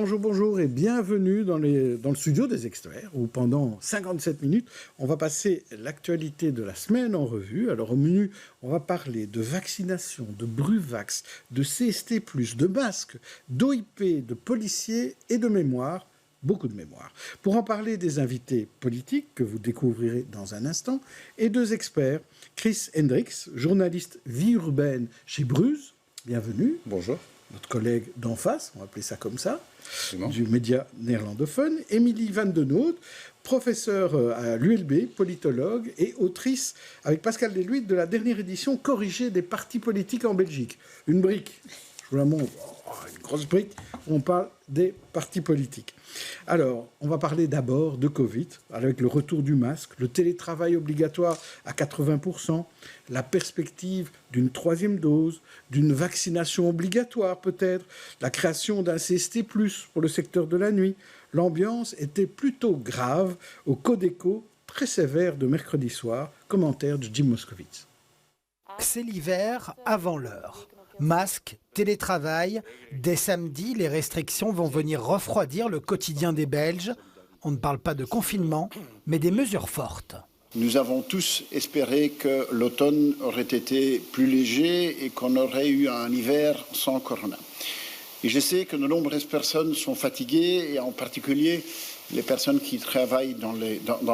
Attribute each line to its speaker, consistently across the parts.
Speaker 1: bonjour, bonjour et bienvenue dans le studio des experts où pendant 57 minutes, on va passer l'actualité de la semaine en revue. Alors au menu, on va parler de vaccination, de Bruvax, de CST+, de masques, d'OIP, de policiers et de mémoire. Beaucoup de mémoire. Pour en parler, des invités politiques que vous découvrirez dans un instant et deux experts. Chris Hendricks, journaliste vie urbaine chez Bruz. Bienvenue.
Speaker 2: Bonjour.
Speaker 1: Notre collègue d'en face, on va appeler ça comme ça,
Speaker 2: Absolument.
Speaker 1: Du média néerlandophone. Émilie Van den Noot, professeure à l'ULB, politologue et autrice avec Pascal Deluit de la dernière édition corrigée des partis politiques en Belgique. Une brique, je vous la montre, une grosse brique, on parle des partis politiques. Alors, on va parler d'abord de Covid, avec le retour du masque, le télétravail obligatoire à 80%, la perspective d'une troisième dose, d'une vaccination obligatoire peut-être, la création d'un CST+, pour le secteur de la nuit. L'ambiance était plutôt grave au Codeco, très sévère de mercredi soir. Commentaire de Jim Moskowitz.
Speaker 3: C'est l'hiver avant l'heure. Masque, télétravail, dès samedi, les restrictions vont venir refroidir le quotidien des Belges. On ne parle pas de confinement, mais des mesures fortes.
Speaker 4: Nous avons tous espéré que l'automne aurait été plus léger et qu'on aurait eu un hiver sans corona. Et je sais que de nombreuses personnes sont fatiguées, et en particulier les personnes qui travaillent dans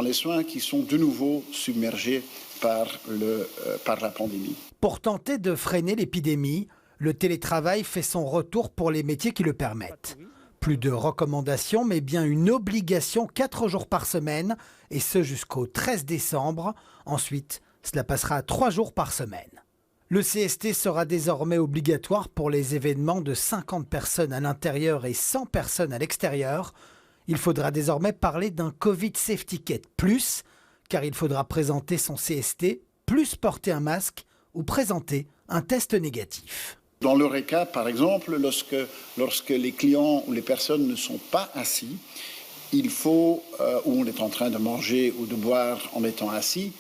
Speaker 4: les soins, qui sont de nouveau submergées par la pandémie.
Speaker 3: Pour tenter de freiner l'épidémie, le télétravail fait son retour pour les métiers qui le permettent. Plus de recommandations, mais bien une obligation 4 jours par semaine, et ce jusqu'au 13 décembre. Ensuite, cela passera à 3 jours par semaine. Le CST sera désormais obligatoire pour les événements de 50 personnes à l'intérieur et 100 personnes à l'extérieur. Il faudra désormais parler d'un Covid Safety Kit plus, car il faudra présenter son CST, plus porter un masque ou présenter un test négatif.
Speaker 4: Dans l'Eureka, par exemple, lorsque les clients ou les personnes ne sont pas assis, il faut, ou on est en train de manger ou de boire en étant assis,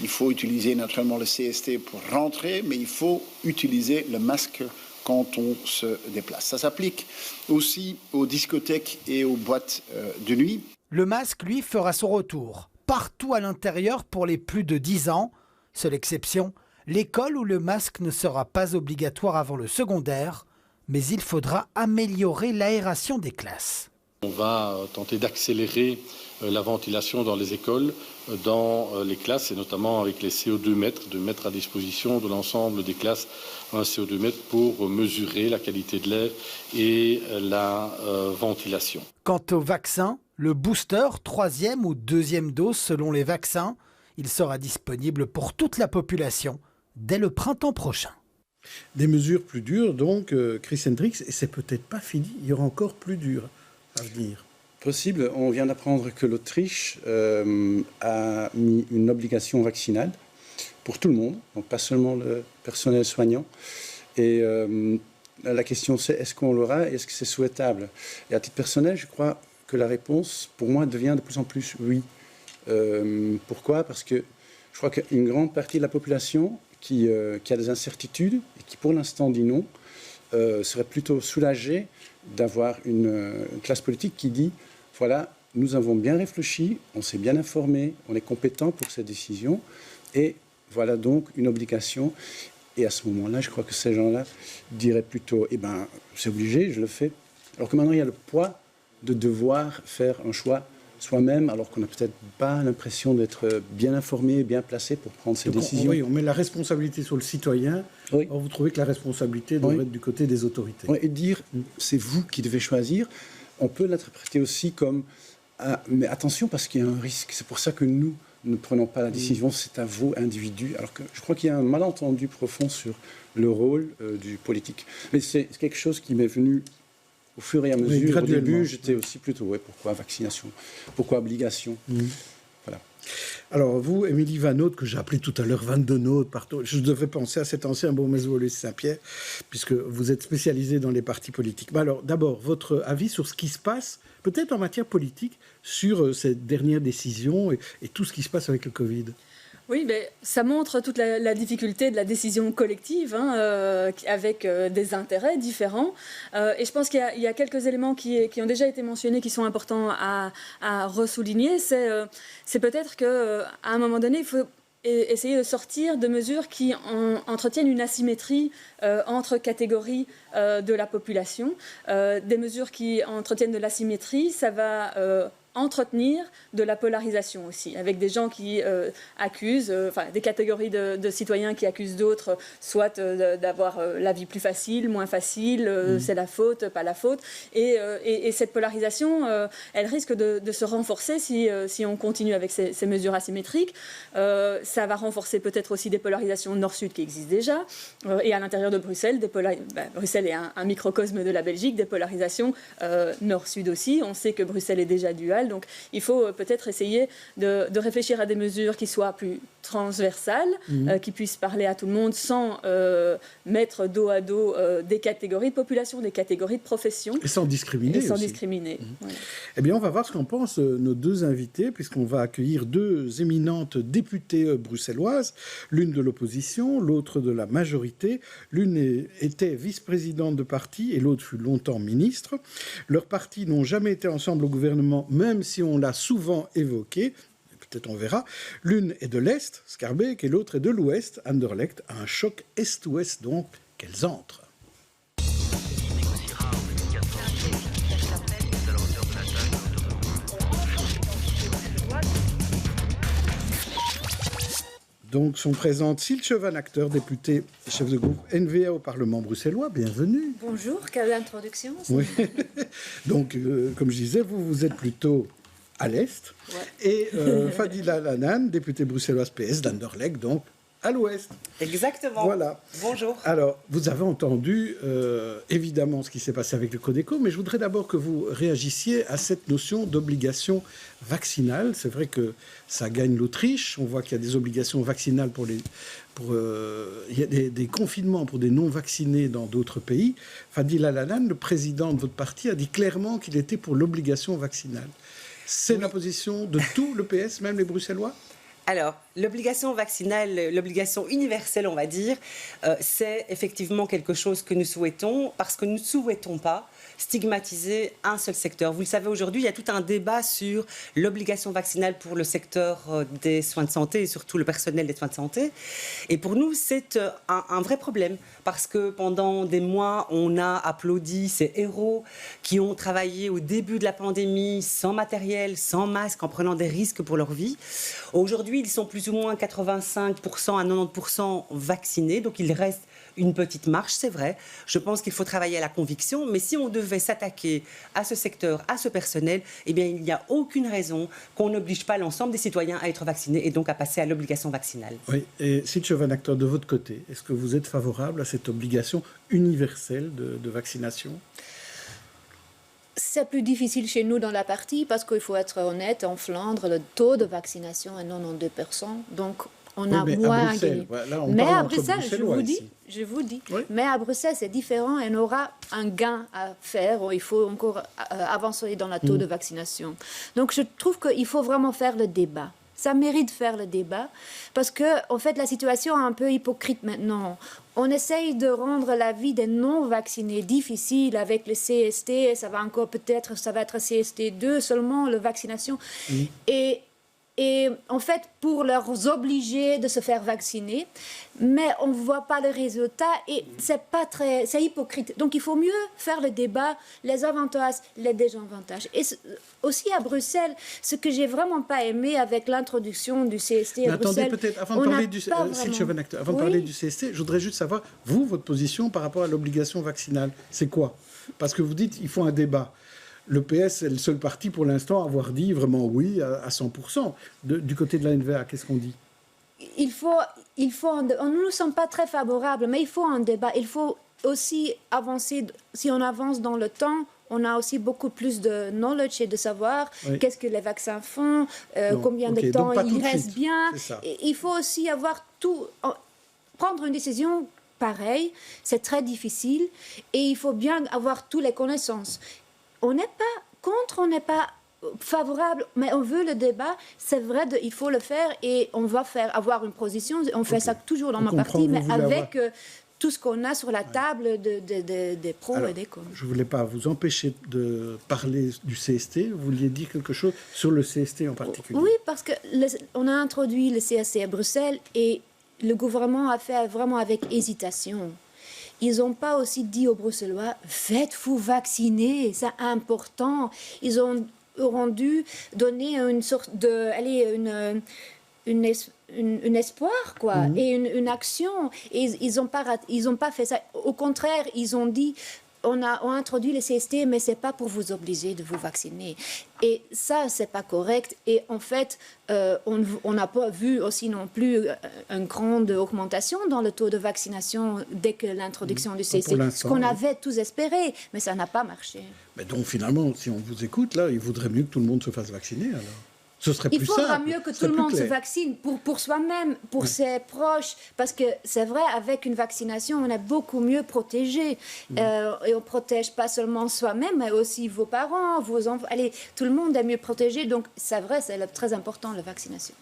Speaker 4: il faut utiliser naturellement le CST pour rentrer, mais il faut utiliser le masque quand on se déplace. Ça s'applique aussi aux discothèques et aux boîtes de nuit.
Speaker 3: Le masque, lui, fera son retour partout à l'intérieur pour les plus de 10 ans. Seule exception, l'école où le masque ne sera pas obligatoire avant le secondaire, mais il faudra améliorer l'aération des classes.
Speaker 5: On va tenter d'accélérer la ventilation dans les écoles, dans les classes, et notamment avec les CO2 mètres, de mettre à disposition de l'ensemble des classes un CO2 mètre pour mesurer la qualité de l'air et la ventilation.
Speaker 3: Quant au vaccin, le booster, 3e ou 2e dose selon les vaccins, il sera disponible pour toute la population dès le printemps prochain.
Speaker 1: Des mesures plus dures, donc, Chris Hendricks, et c'est peut-être pas fini, il y aura encore plus dur à venir.
Speaker 2: Possible. On vient d'apprendre que l'Autriche a mis une obligation vaccinale pour tout le monde, donc pas seulement le personnel soignant. Et la question c'est, est-ce qu'on l'aura? Est-ce que c'est souhaitable? Et à titre personnel, je crois que la réponse, pour moi, devient de plus en plus oui. Pourquoi? Parce que je crois qu'une grande partie de la population qui a des incertitudes et qui, pour l'instant, dit non, serait plutôt soulagée d'avoir une classe politique qui dit « Voilà, nous avons bien réfléchi, on s'est bien informé, on est compétent pour cette décision, et voilà donc une obligation. » Et à ce moment-là, je crois que ces gens-là diraient plutôt « Eh bien, c'est obligé, je le fais. » Alors que maintenant, il y a le poids de devoir faire un choix soi-même, alors qu'on n'a peut-être pas l'impression d'être bien informé, bien placé pour prendre ces décisions.
Speaker 1: Oui, on met la responsabilité sur le citoyen. Oui. Or, vous trouvez que la responsabilité devrait être du côté des autorités.
Speaker 2: Oui, et dire, c'est vous qui devez choisir, on peut l'interpréter aussi comme, mais attention parce qu'il y a un risque. C'est pour ça que nous ne prenons pas la décision, c'est à vous, individus. Alors que je crois qu'il y a un malentendu profond sur le rôle du politique. Mais c'est quelque chose qui m'est venu au fur et à mesure. Au début, j'étais aussi plutôt, pourquoi vaccination? Pourquoi obligation? Voilà.
Speaker 1: Alors, vous, Émilie Van Noot, que j'ai appelé tout à l'heure Van den Noot, partout, je devais penser à cet ancien Beaumaison Saint-Pierre, puisque vous êtes spécialisé dans les partis politiques. Mais alors, d'abord, votre avis sur ce qui se passe, peut-être en matière politique, sur ces dernières décisions et tout ce qui se passe avec le Covid?
Speaker 6: Oui, mais ça montre toute la difficulté de la décision collective, avec des intérêts différents. Et je pense qu'il y a quelques éléments qui ont déjà été mentionnés, qui sont importants à ressouligner. C'est peut-être qu'à un moment donné, il faut essayer de sortir de mesures qui entretiennent une asymétrie entre catégories de la population. Des mesures qui entretiennent de l'asymétrie, ça va entretenir de la polarisation aussi, avec des gens qui accusent, des catégories de citoyens qui accusent d'autres, soit d'avoir la vie plus facile, moins facile, c'est la faute, pas la faute. Et cette polarisation, elle risque de se renforcer si on continue avec ces mesures asymétriques. Ça va renforcer peut-être aussi des polarisations nord-sud qui existent déjà. Et à l'intérieur de Bruxelles, Bruxelles est un microcosme de la Belgique, des polarisations nord-sud aussi. On sait que Bruxelles est déjà duale. Donc, il faut peut-être essayer de réfléchir à des mesures qui soient plus transversales, qui puissent parler à tout le monde sans mettre dos à dos des catégories de population, des catégories de profession.
Speaker 1: Et sans discriminer.
Speaker 6: Voilà.
Speaker 1: Eh bien, on va voir ce qu'en pensent nos deux invités, puisqu'on va accueillir deux éminentes députées bruxelloises, l'une de l'opposition, l'autre de la majorité. L'une était vice-présidente de parti et l'autre fut longtemps ministre. Leurs partis n'ont jamais été ensemble au gouvernement, même si on l'a souvent évoqué. Peut-être on verra. L'une est de l'Est, Schaerbeek, et l'autre est de l'Ouest, Anderlecht. Un choc Est-Ouest, donc, qu'elles entrent. Donc sont présentes Siltje Van Acter, députée chef de groupe NVA au Parlement bruxellois. Bienvenue.
Speaker 7: Bonjour, quelle introduction.
Speaker 1: Oui. Donc, comme je disais, vous êtes plutôt à l'Est. Ouais. Et Fadila Lanan, députée bruxelloise PS d'Anderlecht, donc à l'Ouest.
Speaker 8: Exactement.
Speaker 1: Voilà.
Speaker 8: Bonjour.
Speaker 1: Alors, vous avez entendu évidemment ce qui s'est passé avec le Codeco, mais je voudrais d'abord que vous réagissiez à cette notion d'obligation vaccinale. C'est vrai que ça gagne l'Autriche. On voit qu'il y a des obligations vaccinales il y a des confinements pour des non-vaccinés dans d'autres pays. Fadila Lanan, le président de votre parti, a dit clairement qu'il était pour l'obligation vaccinale. C'est la position de tout le PS, même les Bruxellois ?
Speaker 8: Alors, l'obligation vaccinale, l'obligation universelle, on va dire, c'est effectivement quelque chose que nous souhaitons, parce que nous ne souhaitons pas stigmatiser un seul secteur. Vous le savez, aujourd'hui, il y a tout un débat sur l'obligation vaccinale pour le secteur des soins de santé et surtout le personnel des soins de santé. Et pour nous, c'est un vrai problème, parce que pendant des mois, on a applaudi ces héros qui ont travaillé au début de la pandémie sans matériel, sans masque, en prenant des risques pour leur vie. Aujourd'hui, ils sont plus ou moins 85% à 90% vaccinés, donc il reste une petite marche, c'est vrai. Je pense qu'il faut travailler à la conviction, mais si on devait s'attaquer à ce secteur, à ce personnel, eh bien, il n'y a aucune raison qu'on n'oblige pas l'ensemble des citoyens à être vaccinés et donc à passer à l'obligation vaccinale.
Speaker 1: Oui, et Siltje Van Acter, de votre côté, est-ce que vous êtes favorable à cette obligation universelle de vaccination ?
Speaker 7: C'est plus difficile chez nous dans la partie parce qu'il faut être honnête, en Flandre, le taux de vaccination est 92%. Donc, on a moins gagné. Mais à Bruxelles, je vous dis. Oui. Mais à Bruxelles, c'est différent et on aura un gain à faire. Il faut encore avancer dans le taux de vaccination. Donc, je trouve qu'il faut vraiment faire le débat. Ça mérite de faire le débat parce que, en fait, la situation est un peu hypocrite maintenant. On essaye de rendre la vie des non-vaccinés difficile avec le CST. Ça va être CST2 seulement, la vaccination. Et en fait, pour leur obliger de se faire vacciner, mais on ne voit pas le résultat et c'est hypocrite. Donc, il faut mieux faire le débat, les avantages, les désavantages. Et aussi à Bruxelles, ce que j'ai vraiment pas aimé avec l'introduction du CST à Bruxelles...
Speaker 1: Attendez, peut-être, avant de parler du CST, je voudrais juste savoir, vous, votre position par rapport à l'obligation vaccinale, c'est quoi ? Parce que vous dites qu'il faut un débat. Le PS est le seul parti pour l'instant à avoir dit vraiment oui à 100%. Du côté de la NVA, qu'est-ce qu'on dit ?
Speaker 7: Nous ne sommes pas très favorables, mais il faut un débat. Il faut aussi avancer. Si on avance dans le temps, on a aussi beaucoup plus de knowledge et de savoir qu'est-ce que les vaccins font, combien de temps ils restent bien. Il faut aussi prendre une décision pareille. C'est très difficile et il faut bien avoir toutes les connaissances. On n'est pas contre, on n'est pas favorable, mais on veut le débat. C'est vrai, il faut le faire et on va avoir une position. On fait ça toujours dans ma partie, mais avec tout ce qu'on a sur la table des pros et des cons.
Speaker 1: Je ne voulais pas vous empêcher de parler du CST. Vous vouliez dire quelque chose sur le CST en particulier?
Speaker 7: Oui, parce qu'on a introduit le CST à Bruxelles et le gouvernement a fait vraiment avec hésitation. Ils n'ont pas aussi dit aux Bruxellois, faites-vous vacciner, c'est important. Ils auront dû donner une sorte de, une espoir, quoi, et une action. Et ils n'ont pas fait ça. Au contraire, ils ont dit, on a introduit le CST, mais c'est pas pour vous obliger de vous vacciner. Et ça, c'est pas correct. Et en fait, on n'a pas vu aussi non plus une grande augmentation dans le taux de vaccination dès que l'introduction du CST. Ce qu'on avait tous espéré, mais ça n'a pas marché.
Speaker 1: Mais donc finalement, si on vous écoute, là, il vaudrait mieux que tout le monde se fasse vacciner, alors. Ce serait plus simple.
Speaker 7: Il faudra mieux que tout le monde se vaccine pour soi-même, pour ses proches, parce que c'est vrai, avec une vaccination, on est beaucoup mieux protégé. Et on protège pas seulement soi-même, mais aussi vos parents, vos enfants. Allez, tout le monde est mieux protégé, donc c'est vrai, c'est très important, la vaccination.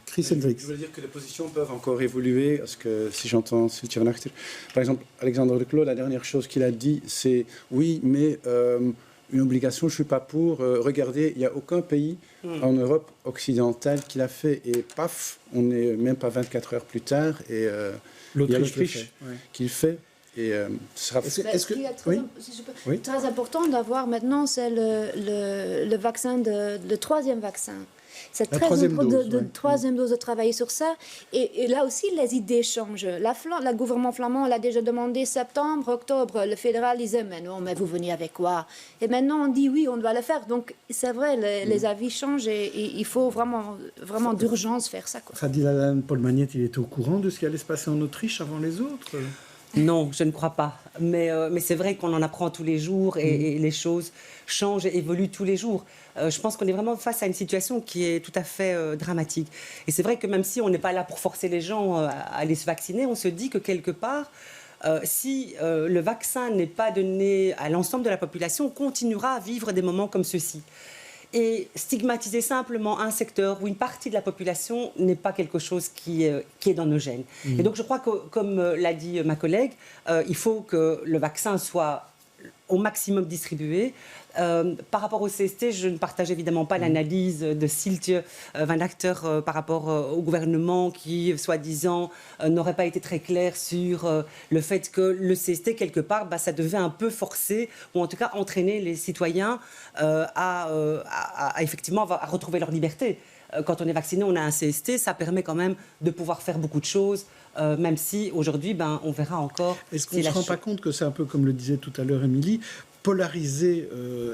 Speaker 1: Chris Hendricks.
Speaker 2: Je veux dire que les positions peuvent encore évoluer, parce que si j'entends Sylvia Van Achter, par exemple, Alexandre De Croo, la dernière chose qu'il a dit, c'est oui, mais une obligation, je ne suis pas pour. Regardez, il n'y a aucun pays en Europe occidentale qui l'a fait. Et paf, on n'est même pas 24 heures plus tard. Et il y a l'Autriche qui le fait. Et ce sera...
Speaker 7: Très important d'avoir maintenant, c'est le vaccin, le troisième vaccin. C'est très important de troisième dose de travailler sur ça. Et là aussi, les idées changent. Le gouvernement flamand l'a déjà demandé septembre, octobre. Le fédéral disait, mais non, mais vous venez avec quoi? Et maintenant, on dit oui, on doit le faire. Donc, c'est vrai, les avis changent et il faut vraiment d'urgence faire ça, quoi.
Speaker 1: Fadila Lalanne, Paul Magnette, il était au courant de ce qui allait se passer en Autriche avant les autres?
Speaker 8: Non, je ne crois pas. Mais c'est vrai qu'on en apprend tous les jours et les choses changent et évoluent tous les jours. Je pense qu'on est vraiment face à une situation qui est tout à fait dramatique. Et c'est vrai que même si on n'est pas là pour forcer les gens à aller se vacciner, on se dit que quelque part, si le vaccin n'est pas donné à l'ensemble de la population, on continuera à vivre des moments comme ceux-ci. Et stigmatiser simplement un secteur ou une partie de la population n'est pas quelque chose qui est dans nos gènes. Et donc je crois que, comme l'a dit ma collègue, il faut que le vaccin soit au maximum distribué. Par rapport au CST, je ne partage évidemment pas l'analyse de Syltje Van Achter par rapport au gouvernement qui, soi-disant, n'aurait pas été très clair sur le fait que le CST, quelque part, ça devait un peu forcer, ou en tout cas entraîner les citoyens effectivement à retrouver leur liberté. Quand on est vacciné, on a un CST, ça permet quand même de pouvoir faire beaucoup de choses, même si aujourd'hui, on verra encore...
Speaker 1: Est-ce qu'on ne se rend pas compte que c'est un peu comme le disait tout à l'heure Émilie, polariser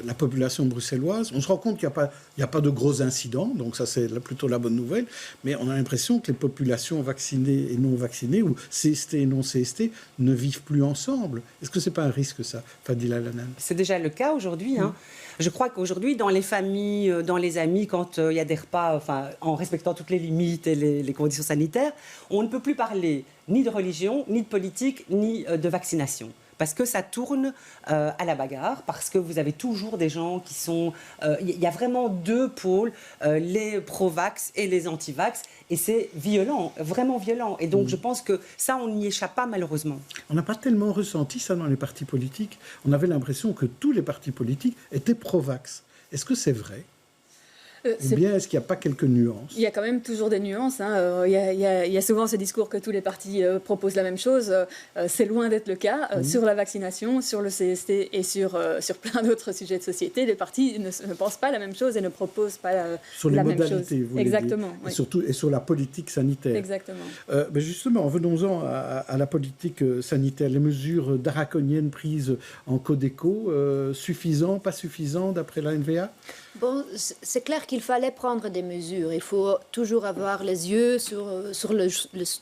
Speaker 1: la population bruxelloise? On se rend compte qu'il n'y a pas de gros incidents, donc ça c'est plutôt la bonne nouvelle, mais on a l'impression que les populations vaccinées et non vaccinées, ou CST et non CST, ne vivent plus ensemble. Est-ce que ce n'est pas un risque, ça, Fadila Lalanne?
Speaker 8: C'est déjà le cas aujourd'hui. Je crois qu'aujourd'hui, dans les familles, dans les amis, quand il y a des repas, en respectant toutes les limites et les conditions sanitaires, on ne peut plus parler ni de religion, ni de politique, ni de vaccination. Parce que ça tourne à la bagarre, parce que vous avez toujours des gens qui sont... Il y a vraiment deux pôles, les pro-vax et les anti-vax, et c'est violent, vraiment violent. Et donc je pense que ça, on n'y échappe pas malheureusement.
Speaker 1: On n'a pas tellement ressenti ça dans les partis politiques. On avait l'impression que tous les partis politiques étaient pro-vax. Est-ce que c'est vrai ? Ou bien est-ce qu'il n'y a pas quelques nuances? Il
Speaker 6: y a quand même toujours des nuances. Il y a souvent ce discours que tous les partis proposent la même chose. C'est loin d'être le cas. Sur la vaccination, sur le CST et sur plein d'autres sujets de société, les partis ne pensent pas la même chose et ne proposent pas la même chose.
Speaker 1: Sur les modalités, vous
Speaker 6: Exactement.
Speaker 1: Dire. Oui. Et surtout, et sur la politique sanitaire.
Speaker 6: Exactement.
Speaker 1: Mais justement, venons-en à la politique sanitaire. Les mesures draconiennes prises en Codeco, suffisant, pas suffisant d'après la NVA?
Speaker 7: Bon, c'est clair qu'il fallait prendre des mesures. Il faut toujours avoir les yeux sur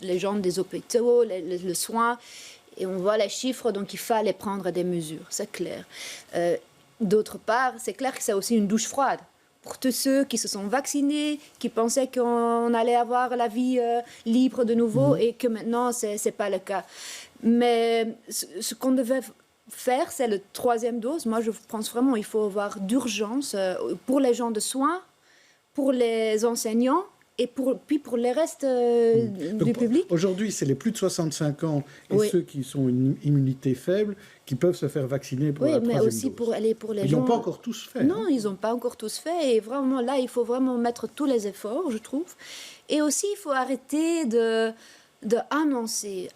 Speaker 7: les gens des hôpitaux, le soin. Et on voit les chiffres, donc il fallait prendre des mesures, c'est clair. D'autre part, c'est clair que c'est aussi une douche froide. Pour tous ceux qui se sont vaccinés, qui pensaient qu'on allait avoir la vie libre de nouveau et que maintenant, ce n'est pas le cas. Mais ce qu'on devait faire, c'est la 3e dose. Moi, je pense vraiment qu'il faut avoir d'urgence pour les gens de soins, pour les enseignants et puis pour les restes du public.
Speaker 1: Aujourd'hui, c'est les plus de 65 ans et ceux qui sont une immunité faible qui peuvent se faire vacciner pour la 3e dose. Oui, mais aussi
Speaker 7: pour les
Speaker 1: gens... Ils n'ont pas encore tous fait.
Speaker 7: Non, ils n'ont pas encore tous fait. Et vraiment, là, il faut vraiment mettre tous les efforts, je trouve. Et aussi, il faut arrêter d'annoncer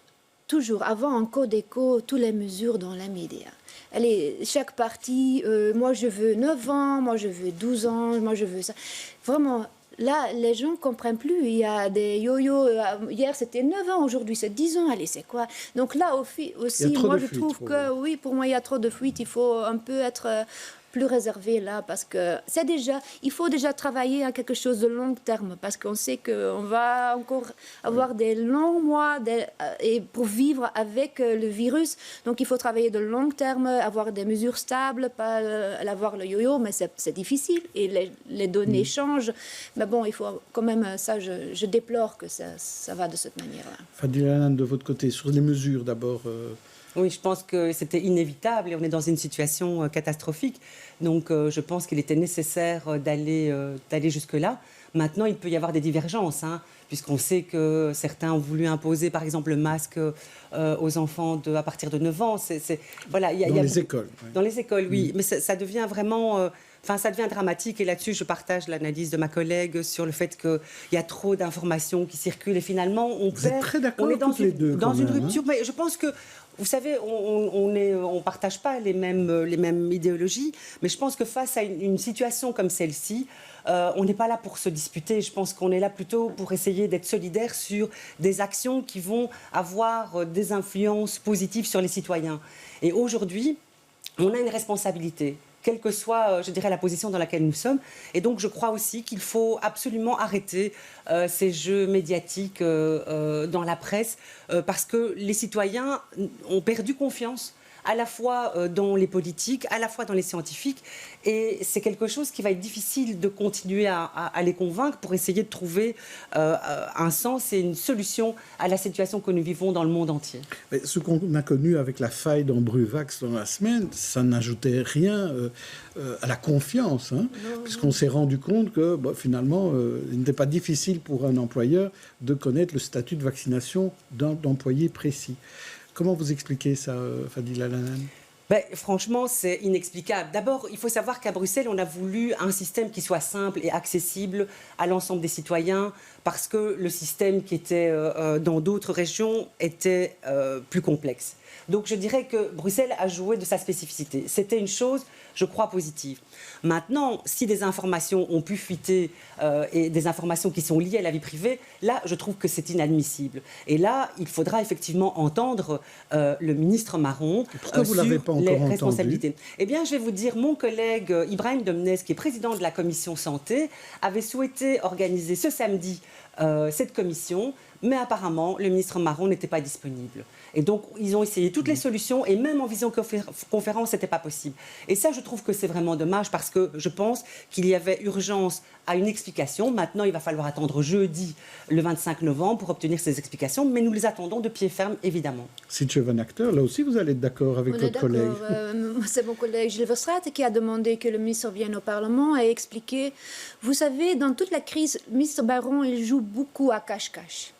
Speaker 7: toujours, avant en code écho, toutes les mesures dans les médias. Allez, chaque parti, moi je veux 9 ans, moi je veux 12 ans, moi je veux ça. Vraiment, là, les gens ne comprennent plus. Il y a des yo-yo. Hier, c'était 9 ans, aujourd'hui, c'est 10 ans. Allez, c'est quoi? Donc là, aussi, moi je trouve que, oui, pour moi, il y a trop de fuites. Il faut un peu être... plus réservé là, parce que il faut déjà travailler à quelque chose de long terme, parce qu'on sait qu'on va encore avoir des longs mois et pour vivre avec le virus. Donc il faut travailler de long terme, avoir des mesures stables, pas avoir le yo-yo, mais c'est difficile et les données changent. Mais bon, il faut quand même, ça, je déplore que ça va de cette manière-là.
Speaker 1: Fadila Lalanne, de votre côté, sur les mesures d'abord
Speaker 8: Oui, je pense que c'était inévitable et on est dans une situation catastrophique. Donc, je pense qu'il était nécessaire d'aller jusque-là. Maintenant, il peut y avoir des divergences, puisqu'on sait que certains ont voulu imposer, par exemple, le masque aux enfants à partir de 9 ans. Voilà,
Speaker 1: dans les écoles.
Speaker 8: Oui. Dans les écoles, oui. Mais ça devient vraiment... ça devient dramatique et là-dessus, je partage l'analyse de ma collègue sur le fait qu'il y a trop d'informations qui circulent et finalement,
Speaker 1: Vous êtes très d'accord toutes les deux,
Speaker 8: dans une rupture. Mais je pense que, vous savez, on partage pas les mêmes idéologies, mais je pense que face à une situation comme celle-ci, on n'est pas là pour se disputer. Je pense qu'on est là plutôt pour essayer d'être solidaires sur des actions qui vont avoir des influences positives sur les citoyens. Et aujourd'hui, on a une responsabilité, quelle que soit, je dirais, la position dans laquelle nous sommes. Et donc, je crois aussi qu'il faut absolument arrêter ces jeux médiatiques dans la presse, parce que les citoyens ont perdu confiance à la fois dans les politiques, à la fois dans les scientifiques. Et c'est quelque chose qui va être difficile de continuer à les convaincre pour essayer de trouver un sens et une solution à la situation que nous vivons dans le monde entier.
Speaker 1: Mais ce qu'on a connu avec la faille d'Ambruvax dans la semaine, ça n'ajoutait rien à la confiance, puisqu'on s'est rendu compte que finalement, il n'était pas difficile pour un employeur de connaître le statut de vaccination d'un employé précis. Comment vous expliquez ça, Fadila Lalanne ?
Speaker 8: Franchement, c'est inexplicable. D'abord, il faut savoir qu'à Bruxelles, on a voulu un système qui soit simple et accessible à l'ensemble des citoyens, parce que le système qui était dans d'autres régions était plus complexe. Donc je dirais que Bruxelles a joué de sa spécificité. C'était une chose, je crois, positive. Maintenant, si des informations ont pu fuiter et des informations qui sont liées à la vie privée, là, je trouve que c'est inadmissible. Et là, il faudra effectivement entendre le ministre Marron sur les responsabilités. Eh bien, je vais vous dire, mon collègue Ibrahim Domnez, qui est président de la commission santé, avait souhaité organiser ce samedi cette commission, mais apparemment, le ministre Marron n'était pas disponible. Et donc, ils ont essayé toutes les solutions, et même en visioconférence, ce n'était pas possible. Et ça, je trouve que c'est vraiment dommage, parce que je pense qu'il y avait urgence à une explication. Maintenant, il va falloir attendre jeudi, le 25 novembre, pour obtenir ces explications, mais nous les attendons de pied ferme, évidemment.
Speaker 1: Sitje Van Achter, là aussi, vous allez être d'accord avec votre collègue.
Speaker 7: C'est mon collègue Gilles Verstraete qui a demandé que le ministre vienne au Parlement et expliquer. Vous savez, dans toute la crise, le ministre Baron, il joue beaucoup à cache-cache.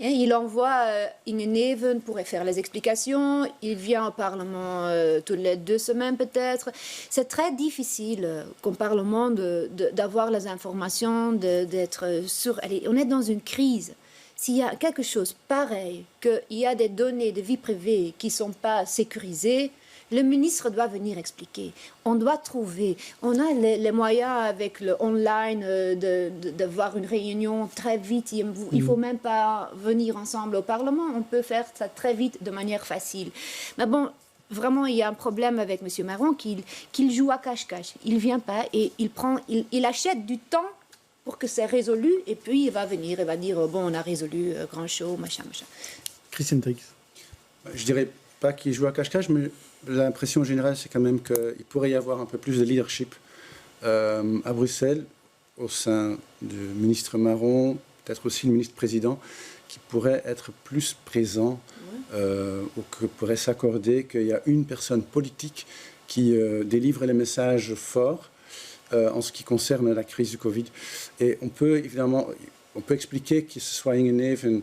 Speaker 7: Il envoie Inge Neven pour faire les explications. Il vient au Parlement toutes les 2 semaines peut-être. C'est très difficile comme Parlement d'avoir les informations, d'être sûr. Allez, on est dans une crise. S'il y a quelque chose pareil, qu'il y a des données de vie privée qui ne sont pas sécurisées, le ministre doit venir expliquer. On doit trouver. On a les moyens avec le online d'avoir une réunion très vite. Il ne faut même pas venir ensemble au Parlement. On peut faire ça très vite de manière facile. Mais bon, vraiment, il y a un problème avec M. Marron qu'il joue à cache-cache. Il ne vient pas et il achète du temps pour que c'est résolu. Et puis, il va venir et va dire, bon, on a résolu grand show, machin.
Speaker 1: Christian Trix.
Speaker 2: Je dirais pas qu'il joue à cache-cache, mais l'impression générale, c'est quand même qu'il pourrait y avoir un peu plus de leadership à Bruxelles, au sein du ministre Marron, peut-être aussi le ministre-président, qui pourrait être plus présent ou que pourrait s'accorder qu'il y a une personne politique qui délivre les messages forts en ce qui concerne la crise du Covid. Et on peut évidemment, expliquer que ce soit Inge Neven,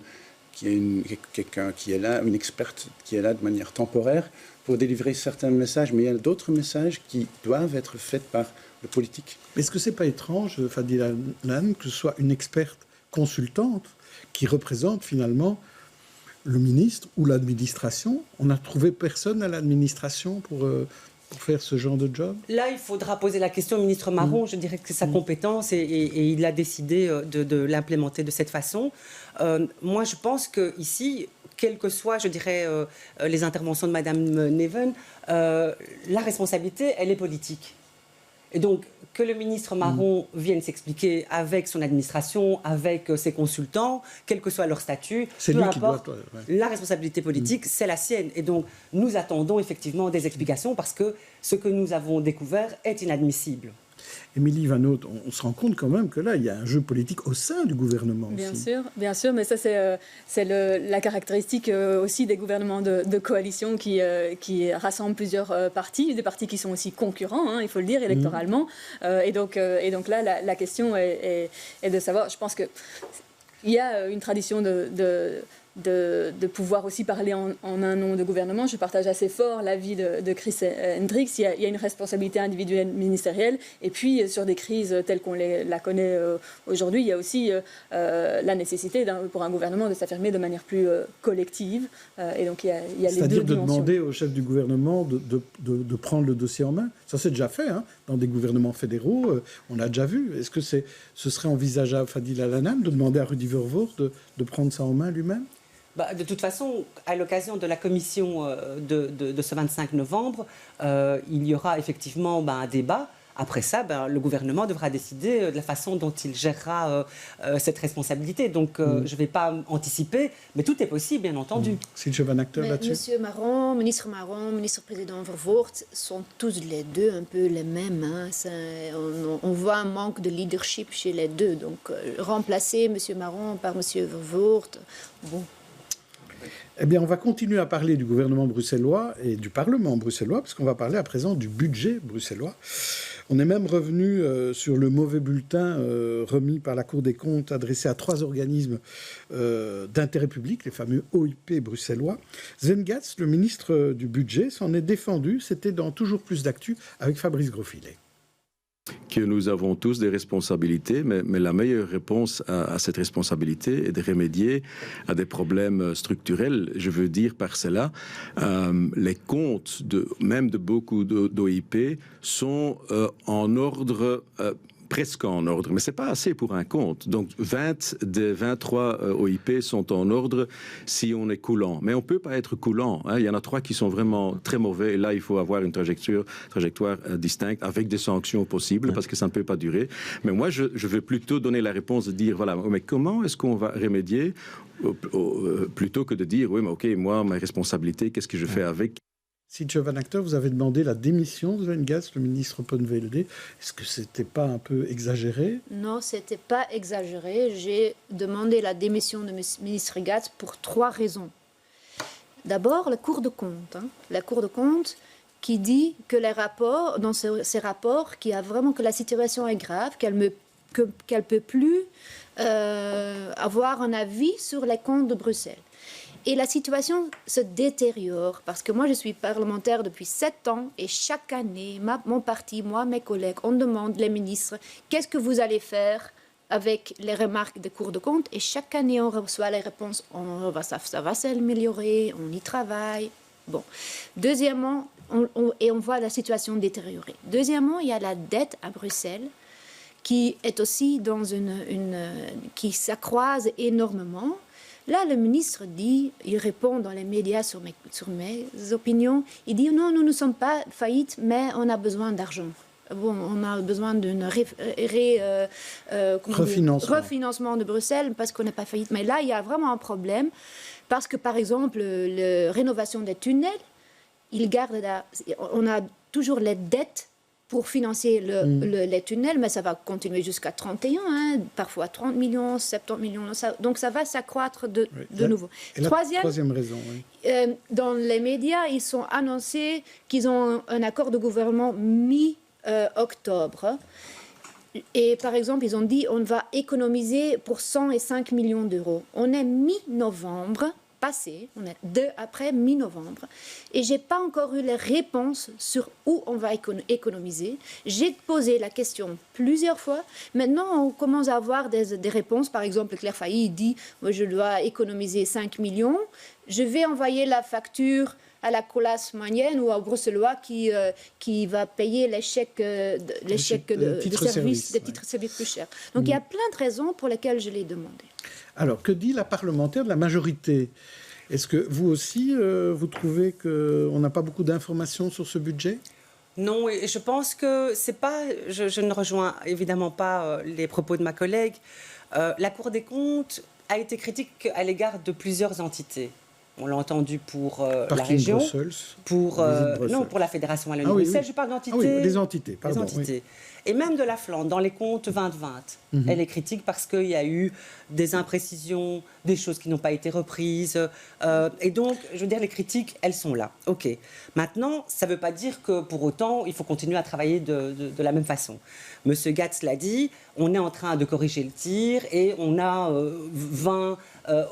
Speaker 2: qui est quelqu'un qui est là, une experte qui est là de manière temporaire pour délivrer certains messages, mais il y a d'autres messages qui doivent être faits par le politique.
Speaker 1: Est-ce que c'est pas étrange, Fadila Lan, que ce soit une experte consultante qui représente finalement le ministre ou l'administration? On n'a trouvé personne à l'administration pour faire ce genre de job?
Speaker 8: Là, il faudra poser la question au ministre Marron. Je dirais que c'est sa compétence et il a décidé de l'implémenter de cette façon. Moi, je pense qu'ici, quelles que soient, je dirais, les interventions de Mme Neven, la responsabilité, elle est politique. Et donc, que le ministre Marron vienne s'expliquer avec son administration, avec ses consultants, quel que soit leur statut, peu importe, la responsabilité politique, c'est la sienne. Et donc, nous attendons effectivement des explications parce que ce que nous avons découvert est inadmissible.
Speaker 1: Émilie Van Haute, on se rend compte quand même que là, il y a un jeu politique au sein du gouvernement aussi.
Speaker 6: Bien sûr, mais ça, c'est la caractéristique aussi des gouvernements de coalition qui rassemblent plusieurs partis, des partis qui sont aussi concurrents, hein, il faut le dire, électoralement. Et donc là, la question est de savoir, je pense qu'il y a une tradition de pouvoir aussi parler en un nom de gouvernement. Je partage assez fort l'avis de Chris Hendricks. Il y a une responsabilité individuelle ministérielle. Et puis, sur des crises telles qu'on la connaît aujourd'hui, il y a aussi la nécessité pour un gouvernement de s'affirmer de manière plus collective. Et donc, il y a les deux dimensions.
Speaker 1: C'est-à-dire de demander au chef du gouvernement de prendre le dossier en main. Ça, c'est déjà fait, hein, dans des gouvernements fédéraux. On a déjà vu. Est-ce que ce serait envisageable, Fadila Lan, de demander à Rudy Verwoerd de prendre ça en main lui-même?
Speaker 8: De toute façon, à l'occasion de la commission de ce 25 novembre, il y aura effectivement un débat. Après ça, le gouvernement devra décider de la façon dont il gérera cette responsabilité. Donc, je ne vais pas anticiper, mais tout est possible, bien entendu.
Speaker 1: Sylvie Van Acteur là-dessus.
Speaker 7: Monsieur Marron, ministre-président Verwoerd sont tous les deux un peu les mêmes. Hein. On voit un manque de leadership chez les deux. Donc, remplacer monsieur Marron par monsieur Verwoerd, bon...
Speaker 1: Eh bien, on va continuer à parler du gouvernement bruxellois et du Parlement bruxellois, parce qu'on va parler à présent du budget bruxellois. On est même revenu sur le mauvais bulletin remis par la Cour des comptes, adressé à 3 organismes d'intérêt public, les fameux OIP bruxellois. Sven Gatz, le ministre du budget, s'en est défendu. C'était dans Toujours plus d'actu avec Fabrice Grosfilet.
Speaker 9: Que nous avons tous des responsabilités, mais la meilleure réponse à cette responsabilité est de remédier à des problèmes structurels. Je veux dire par cela, les comptes même de beaucoup d'OIP sont en ordre... presque en ordre, mais c'est pas assez pour un compte. Donc 20 des 23 OIP sont en ordre si on est coulant. Mais on peut pas être coulant. Hein. Il y en a 3 qui sont vraiment très mauvais. Et là, il faut avoir une trajectoire distincte avec des sanctions possibles parce que ça ne peut pas durer. Mais moi, je veux plutôt donner la réponse de dire, voilà, mais comment est-ce qu'on va remédier plutôt que de dire, oui, mais ok, moi, ma responsabilité, qu'est-ce que je fais avec?
Speaker 1: Sylvie Van Acteur, vous avez demandé la démission de Sven Gatz, le ministre Ponvelde. Est-ce que c'était pas un peu exagéré?
Speaker 7: Non, c'était pas exagéré. J'ai demandé la démission de ministre Gatz pour 3 raisons. D'abord, la Cour de compte. Hein. La Cour de compte qui dit que les rapports, dans ces rapports, qu'il y a vraiment que la situation est grave, qu'elle peut plus avoir un avis sur les comptes de Bruxelles. Et la situation se détériore parce que moi, je suis parlementaire depuis 7 ans et chaque année, mon parti, moi, mes collègues, on demande les ministres qu'est-ce que vous allez faire avec les remarques des cours de compte et chaque année, on reçoit les réponses ça va s'améliorer, on y travaille. Bon. Deuxièmement, on voit la situation détériorer. Deuxièmement, il y a la dette à Bruxelles qui est aussi dans qui s'accroise énormément. Là, le ministre dit, il répond dans les médias sur mes opinions, il dit non, nous ne sommes pas faillites, mais on a besoin d'argent. Bon, on a besoin d'un refinancement de Bruxelles parce qu'on n'est pas faillite. Mais là, il y a vraiment un problème parce que, par exemple, la rénovation des tunnels, on a toujours les dettes pour financer les tunnels, mais ça va continuer jusqu'à 31, parfois 30 millions, 70 millions. Donc ça va s'accroître de nouveau.
Speaker 1: Et troisième raison,
Speaker 7: dans les médias, ils sont annoncés qu'ils ont un accord de gouvernement mi-octobre. Et par exemple, ils ont dit on va économiser pour 105 millions d'euros. On est mi-novembre. Passé, on est après mi-novembre, et j'ai pas encore eu les réponses sur où on va économiser. J'ai posé la question plusieurs fois. Maintenant, on commence à avoir des réponses. Par exemple, Claire Failly dit moi, je dois économiser 5 millions. Je vais envoyer la facture à la classe moyenne ou au Bruxellois qui va payer les chèques de services, des titres de services plus chers. Donc il y a plein de raisons pour lesquelles je l'ai demandé.
Speaker 1: Alors, que dit la parlementaire de la majorité? Est-ce que vous aussi, vous trouvez qu'on n'a pas beaucoup d'informations sur ce budget?
Speaker 8: Non, et je pense que c'est pas... Je ne rejoins évidemment pas les propos de ma collègue. La Cour des comptes a été critique à l'égard de plusieurs entités. On l'a entendu pour la région, pour la Fédération Wallonie-Bruxelles. Je parle d'entités.
Speaker 1: Ah oui, des entités, pardon.
Speaker 8: Des entités. Oui. Et même de la Flandre, dans les comptes 2020. Elle est critique parce qu'il y a eu des imprécisions, des choses qui n'ont pas été reprises. Et donc, je veux dire, les critiques, elles sont là. OK. Maintenant, ça ne veut pas dire que, pour autant, il faut continuer à travailler de la même façon. Monsieur Gatz l'a dit, on est en train de corriger le tir et on a 20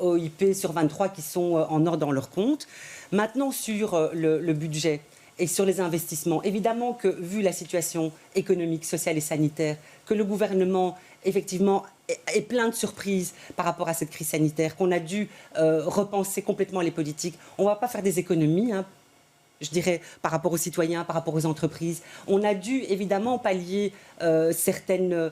Speaker 8: OIP sur 23 qui sont en ordre dans leurs comptes. Maintenant, sur le budget et sur les investissements, évidemment que, vu la situation économique, sociale et sanitaire, que le gouvernement, effectivement, est plein de surprises par rapport à cette crise sanitaire, qu'on a dû repenser complètement les politiques. On ne va pas faire des économies, je dirais, par rapport aux citoyens, par rapport aux entreprises. On a dû évidemment pallier certaines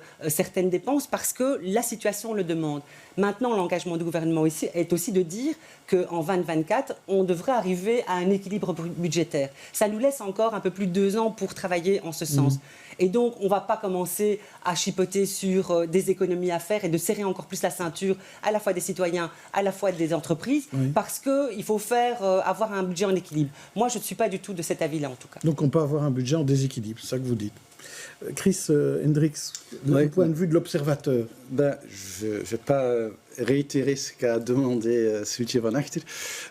Speaker 8: dépenses parce que la situation le demande. Maintenant, l'engagement du gouvernement ici est aussi de dire qu'en 2024, on devrait arriver à un équilibre budgétaire. Ça nous laisse encore un peu plus de 2 ans pour travailler en ce sens. Et donc, on ne va pas commencer à chipoter sur des économies à faire et de serrer encore plus la ceinture à la fois des citoyens, à la fois des entreprises, parce qu'il faut avoir un budget en équilibre. Moi, je ne suis pas du tout de cet avis-là, en tout cas.
Speaker 1: Donc, on peut avoir un budget en déséquilibre, c'est ça que vous dites. Chris Hendricks, du point de vue de l'observateur.
Speaker 2: Je ne vais pas réitérer ce qu'a demandé Suitje van Achter,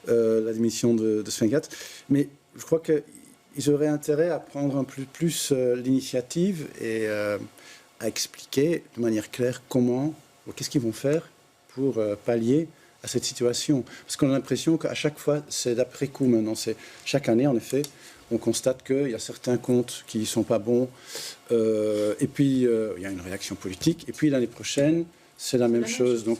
Speaker 2: la démission de Sven Gatz, mais je crois qu'ils auraient intérêt à prendre un peu plus l'initiative et à expliquer de manière claire qu'est-ce qu'ils vont faire pour pallier à cette situation. Parce qu'on a l'impression qu'à chaque fois, c'est d'après-coup maintenant. Chaque année, en effet, on constate qu'il y a certains comptes qui ne sont pas bons, et puis il y a une réaction politique, et puis l'année prochaine, c'est la même chose. Donc,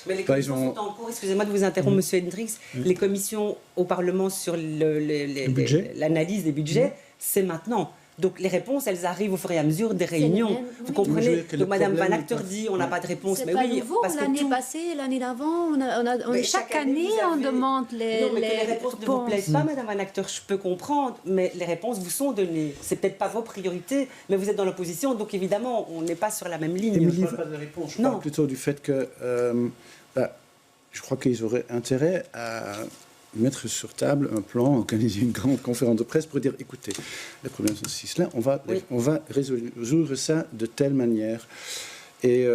Speaker 8: mais les commissions sont en cours, excusez-moi de vous interrompre, Monsieur Hendricks, les commissions au Parlement sur l'analyse des budgets, c'est maintenant. Donc les réponses, elles arrivent au fur et à mesure des réunions. Vous comprenez? Donc Madame Van Achter dit on n'a pas de réponse.
Speaker 7: Mais oui, nouveau, parce que l'année passée, l'année d'avant, chaque année on demande les.
Speaker 8: Non, mais que les réponses ne vous plaisent pas, Madame Van Achter, je peux comprendre, mais les réponses vous sont données. C'est peut-être pas vos priorités, mais vous êtes dans l'opposition, donc évidemment on n'est pas sur la même ligne.
Speaker 2: Je ne parle pas de réponse. Je parle plutôt du fait que je crois qu'ils auraient intérêt à mettre sur table un plan, organiser une grande conférence de presse pour dire, écoutez, les problèmes sont ceux-là, on va résoudre ça de telle manière. Et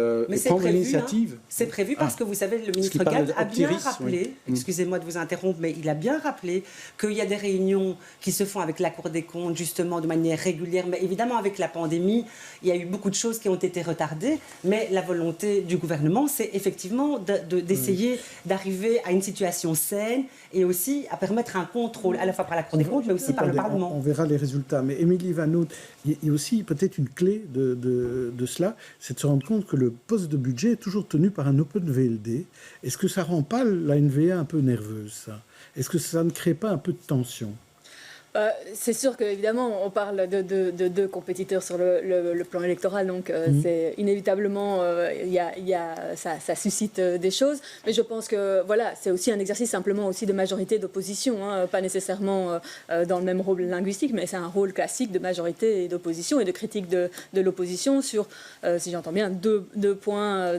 Speaker 2: prendre l'initiative.
Speaker 8: C'est prévu parce que vous savez, le ministre Gatz a bien rappelé, excusez-moi de vous interrompre, mais il a bien rappelé qu'il y a des réunions qui se font avec la Cour des comptes, justement, de manière régulière. Mais évidemment, avec la pandémie, il y a eu beaucoup de choses qui ont été retardées. Mais la volonté du gouvernement, c'est effectivement d'essayer d'arriver à une situation saine et aussi à permettre un contrôle, à la fois par la Cour des comptes, mais aussi par le Parlement.
Speaker 1: On verra les résultats. Mais Émilie Van Oud, il y a aussi peut-être une clé de cela, c'est de se rendre compte que le poste de budget est toujours tenu par un Open VLD. Est-ce que ça ne rend pas la NVA un peu nerveuse, ça? Est-ce que ça ne crée pas un peu de tension?
Speaker 6: C'est sûr qu'évidemment, on parle de deux compétiteurs sur le plan électoral, donc c'est inévitablement, ça suscite des choses. Mais je pense que voilà, c'est aussi un exercice simplement aussi de majorité d'opposition, pas nécessairement dans le même rôle linguistique, mais c'est un rôle classique de majorité et d'opposition et de critique de l'opposition sur, si j'entends bien, deux points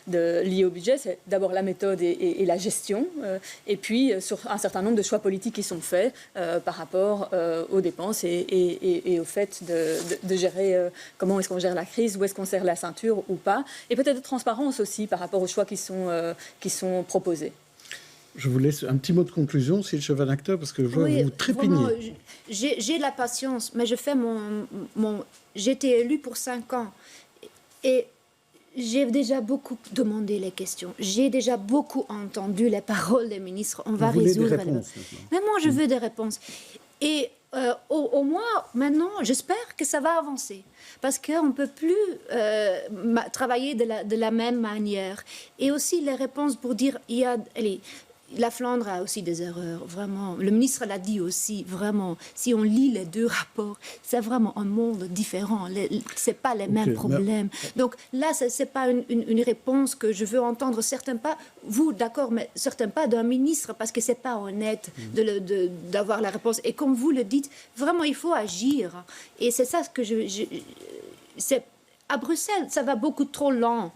Speaker 6: liés au budget. C'est d'abord la méthode et la gestion, et puis sur un certain nombre de choix politiques qui sont faits par rapport rapport aux dépenses et au fait de gérer comment est-ce qu'on gère la crise, où est-ce qu'on serre la ceinture ou pas, et peut-être de transparence aussi par rapport aux choix qui sont proposés.
Speaker 1: Je vous laisse un petit mot de conclusion, Silje Van Acter, parce que je vois que vous trépignez.
Speaker 7: J'ai de la patience, mais je fais j'ai été élue pour 5 ans. Et j'ai déjà beaucoup demandé les questions. J'ai déjà beaucoup entendu les paroles des ministres. On va résoudre. Mais moi, je veux des réponses. Et au moins, maintenant, j'espère que ça va avancer. Parce qu'on ne peut plus travailler de la même manière. Et aussi, les réponses pour dire, la Flandre a aussi des erreurs, vraiment. Le ministre l'a dit aussi, vraiment. Si on lit les 2 rapports, c'est vraiment un monde différent. Ce n'est pas les mêmes problèmes. Donc là, ce n'est pas une réponse que je veux entendre. Certains pas, vous, d'accord, mais certains pas d'un ministre, parce que ce n'est pas honnête d'avoir la réponse. Et comme vous le dites, vraiment, il faut agir. Et c'est ça que à Bruxelles, ça va beaucoup trop lent.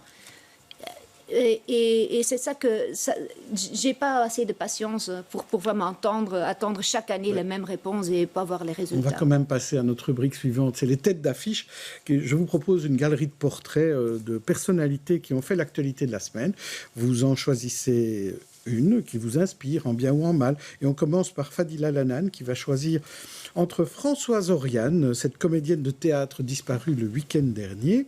Speaker 7: Et c'est ça que j'ai pas assez de patience pour vraiment attendre chaque année les mêmes réponses et pas voir les résultats.
Speaker 1: On va quand même passer à notre rubrique suivante, c'est les têtes d'affiche. Je vous propose une galerie de portraits de personnalités qui ont fait l'actualité de la semaine. Vous en choisissez une qui vous inspire en bien ou en mal. Et on commence par Fadila Lanan qui va choisir entre Françoise Oriane, cette comédienne de théâtre disparue le week-end dernier,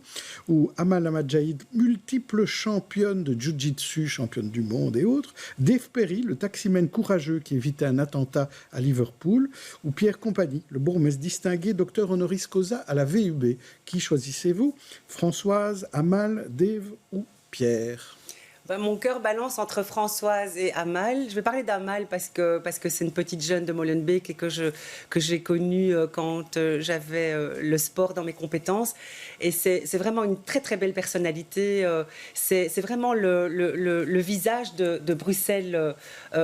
Speaker 1: ou Amal Amadjaïd, multiple championne de jiu-jitsu, championne du monde et autres, Dave Perry, le taximène courageux qui évitait un attentat à Liverpool, ou Pierre Compagnie, le bourgmestre distingué, docteur honoris causa à la VUB. Qui choisissez-vous? Françoise, Amal, Dave ou Pierre?
Speaker 8: Mon cœur balance entre Françoise et Amal. Je vais parler d'Amal parce que c'est une petite jeune de Molenbeek et que j'ai connue quand j'avais le sport dans mes compétences. Et c'est vraiment une très très belle personnalité. C'est vraiment le visage de Bruxelles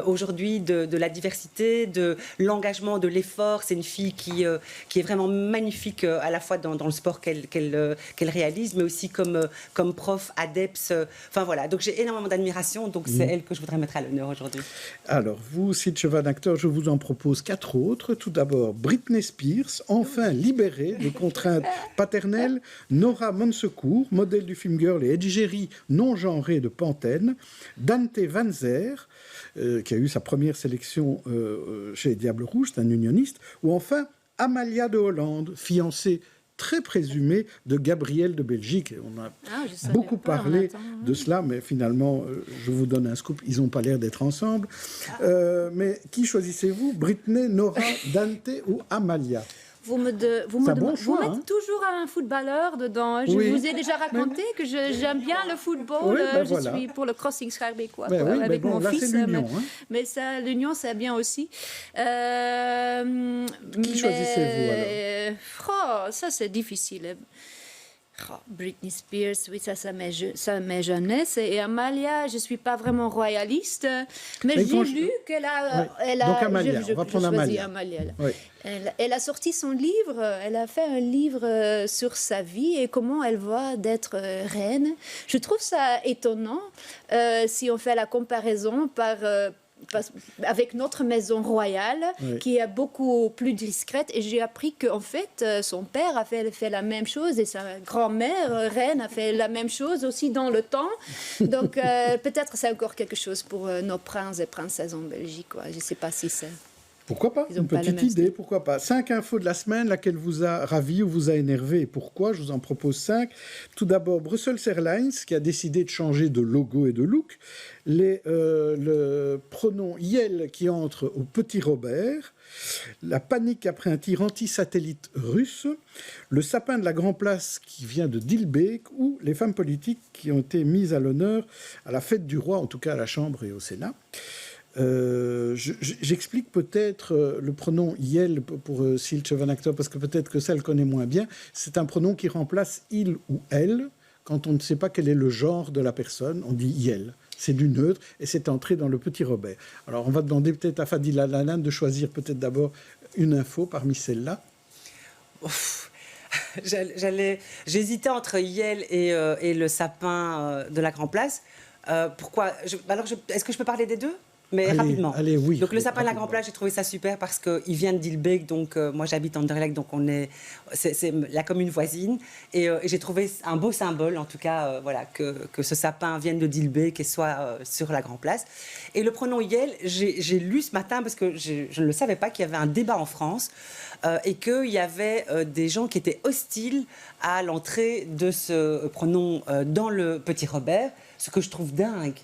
Speaker 8: aujourd'hui, de la diversité, de l'engagement, de l'effort. C'est une fille qui est vraiment magnifique à la fois dans le sport qu'elle réalise, mais aussi comme prof, ADEPS. Enfin voilà, donc j'ai énormément d'admiration, donc c'est elle que je voudrais mettre à l'honneur aujourd'hui.
Speaker 1: Alors, vous, Silje Van Acter, je vous en propose 4 autres. Tout d'abord, Britney Spears, enfin libérée des contraintes paternelles. Nora Monsecourt, modèle du film Girl et égérie non genrée de Pantene. Dante Van Zer, qui a eu sa première sélection chez Diable Rouge, c'est un unioniste. Ou enfin, Amalia de Hollande, fiancée très présumé de Gabriel de Belgique. On a beaucoup parlé de cela, mais finalement, je vous donne un scoop, ils n'ont pas l'air d'être ensemble. Mais qui choisissez-vous? Britney, Nora, Dante ou Amalia?
Speaker 7: Vous mettez toujours un footballeur dedans. Je vous ai déjà raconté que j'aime bien le football. Je suis pour le crossing Schaerbeek avec mon fils. Mais ça, l'Union, c'est bien aussi.
Speaker 1: Qui choisissez-vous alors?
Speaker 7: Ça, c'est difficile. Britney Spears, oui, ça m'est jeunesse. Et Amalia, je ne suis pas vraiment royaliste, mais j'ai lu qu'elle a...
Speaker 1: Donc Amalia, on va prendre Amalia.
Speaker 7: Oui. Elle a sorti son livre, elle a fait un livre sur sa vie et comment elle voit d'être reine. Je trouve ça étonnant si on fait la comparaison avec notre maison royale, qui est beaucoup plus discrète. Et j'ai appris qu'en fait, son père a fait la même chose et sa grand-mère, reine, a fait la même chose aussi dans le temps. Donc, peut-être c'est encore quelque chose pour nos princes et princesses en Belgique. Je ne sais pas si c'est...
Speaker 1: Pourquoi pas? Une petite idée, pourquoi pas? 5 infos de la semaine, laquelle vous a ravi ou vous a énervé et pourquoi? Je vous en propose 5. Tout d'abord, Brussels Airlines, qui a décidé de changer de logo et de look. Le pronom Yel qui entre au Petit Robert. La panique après un tir anti-satellite russe. Le sapin de la Grand Place qui vient de Dilbeek. Ou les femmes politiques qui ont été mises à l'honneur à la fête du roi, en tout cas à la Chambre et au Sénat. J'explique peut-être le pronom Yel pour Silje Van Acter, parce que peut-être que ça le connaît moins bien. C'est un pronom qui remplace il ou elle quand on ne sait pas quel est le genre de la personne. On dit Yel. C'est du neutre et c'est entré dans le Petit Robert. Alors on va demander peut-être à Fadila Lanan de choisir peut-être d'abord une info parmi celles-là.
Speaker 8: J'hésitais entre Yel et le sapin de la Grand Place. Pourquoi? Est-ce que je peux parler des deux? Mais rapidement.
Speaker 1: Allez, oui.
Speaker 8: Donc le sapin de la Grand Place, j'ai trouvé ça super parce qu'il vient de Dilbeek, donc moi j'habite en Anderlecht, donc c'est la commune voisine. Et j'ai trouvé un beau symbole, en tout cas, voilà, que ce sapin vienne de Dilbeek et soit sur la Grand Place. Et le pronom Yel, j'ai lu ce matin, parce que je ne le savais pas, qu'il y avait un débat en France et qu'il y avait des gens qui étaient hostiles à l'entrée de ce pronom dans le Petit Robert, ce que je trouve dingue.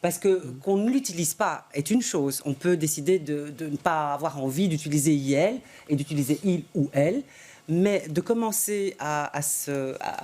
Speaker 8: Parce qu'on ne l'utilise pas est une chose. On peut décider de ne pas avoir envie d'utiliser IL et d'utiliser il ou elle. Mais de commencer à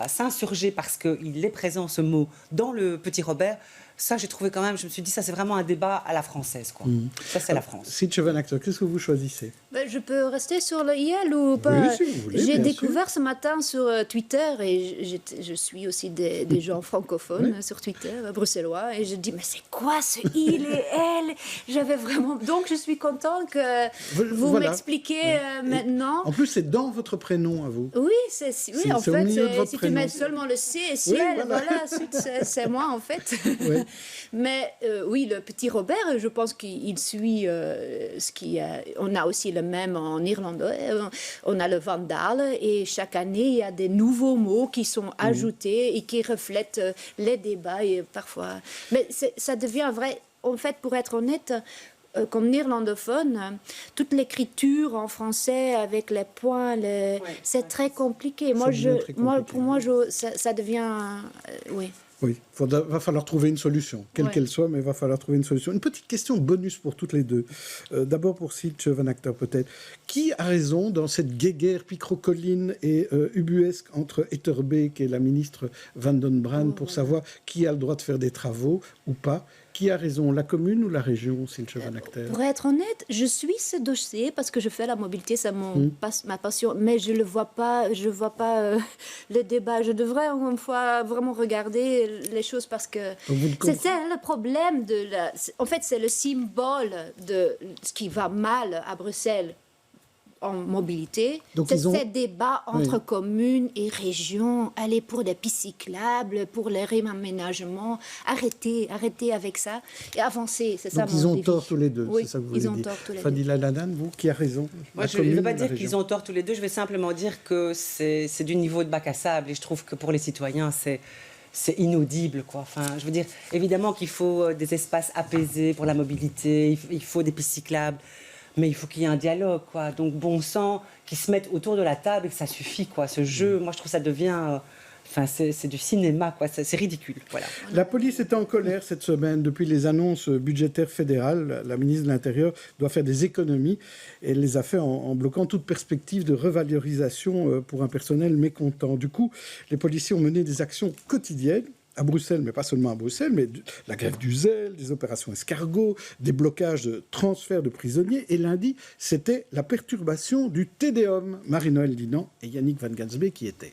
Speaker 8: s'insurger parce qu'il est présent ce mot dans le Petit Robert, ça j'ai trouvé quand même, je me suis dit ça c'est vraiment un débat à la française, quoi. Ça c'est la France.
Speaker 1: Sintje Van Achter, qu'est-ce que vous choisissez?
Speaker 7: Je peux rester sur le IL ou pas?
Speaker 1: Oui, si vous voulez,
Speaker 7: j'ai découvert ce matin sur Twitter, et je suis aussi des gens francophones sur Twitter, bruxellois, et je dis mais c'est quoi ce il et elle? J'avais vraiment... Donc je suis contente que vous m'expliquez maintenant.
Speaker 1: En plus c'est dans votre prénom à vous.
Speaker 7: Oui, en fait, si tu mets seulement le C et ciel, voilà, c'est moi en fait. Oui. Mais oui, le Petit Robert, je pense qu'il suit ce qui a... On a aussi le même en irlandais. On a le Vandal, et chaque année, il y a des nouveaux mots qui sont ajoutés et qui reflètent les débats, et parfois... Mais ça devient vrai... En fait, pour être honnête... Comme néerlandophone, toute l'écriture en français avec les points, c'est très compliqué. Pour moi, ça devient... oui.
Speaker 1: Oui, il va falloir trouver une solution, quelle qu'elle soit, mais il va falloir trouver une solution. Une petite question bonus pour toutes les deux. D'abord pour Sintje Van Achter peut-être. Qui a raison dans cette guéguerre picrocolline et ubuesque entre Etterbeek et la ministre Van den Braan pour savoir qui a le droit de faire des travaux ou pas? Qui a raison, la commune ou la région, Sintje Van Achter?
Speaker 7: Pour être honnête, je suis ce dossier parce que je fais la mobilité, c'est ma passion, mais je ne vois pas le débat. Je devrais une fois vraiment regarder les choses parce que c'est le problème en fait, c'est le symbole de ce qui va mal à Bruxelles en mobilité. C'est ces débats entre communes et régions. Aller pour des pistes cyclables, pour les réaménagements. Arrêtez avec ça et avancez. C'est ça.
Speaker 1: Donc ils ont tort tous les deux.
Speaker 7: Oui,
Speaker 1: c'est ça que vous voulez dire.
Speaker 7: Ils ont tort tous les deux.
Speaker 1: Fadila Ladan, vous, qui a raison?
Speaker 8: Moi, je ne veux pas dire qu'ils ont tort tous les deux. Je vais simplement dire que c'est du niveau de bac à sable. Et je trouve que pour les citoyens, c'est inaudible, quoi. Enfin, je veux dire, évidemment qu'il faut des espaces apaisés pour la mobilité. Il faut des pistes cyclables. Mais il faut qu'il y ait un dialogue, quoi. Donc, bon sang, qu'ils se mettent autour de la table et que ça suffit, quoi. Ce jeu, moi, je trouve ça devient... Enfin, c'est du cinéma, quoi. C'est ridicule, voilà.
Speaker 1: La police est en colère cette semaine. Depuis les annonces budgétaires fédérales, la ministre de l'Intérieur doit faire des économies. Et elle les a fait en bloquant toute perspective de revalorisation pour un personnel mécontent. Du coup, les policiers ont mené des actions quotidiennes à Bruxelles, mais pas seulement à Bruxelles, mais la grève du zèle, des opérations escargots, des blocages de transferts de prisonniers. Et lundi, c'était la perturbation du Tédéum. Marie-Noëlle Dinan et Yannick Van Gansbeek qui étaient.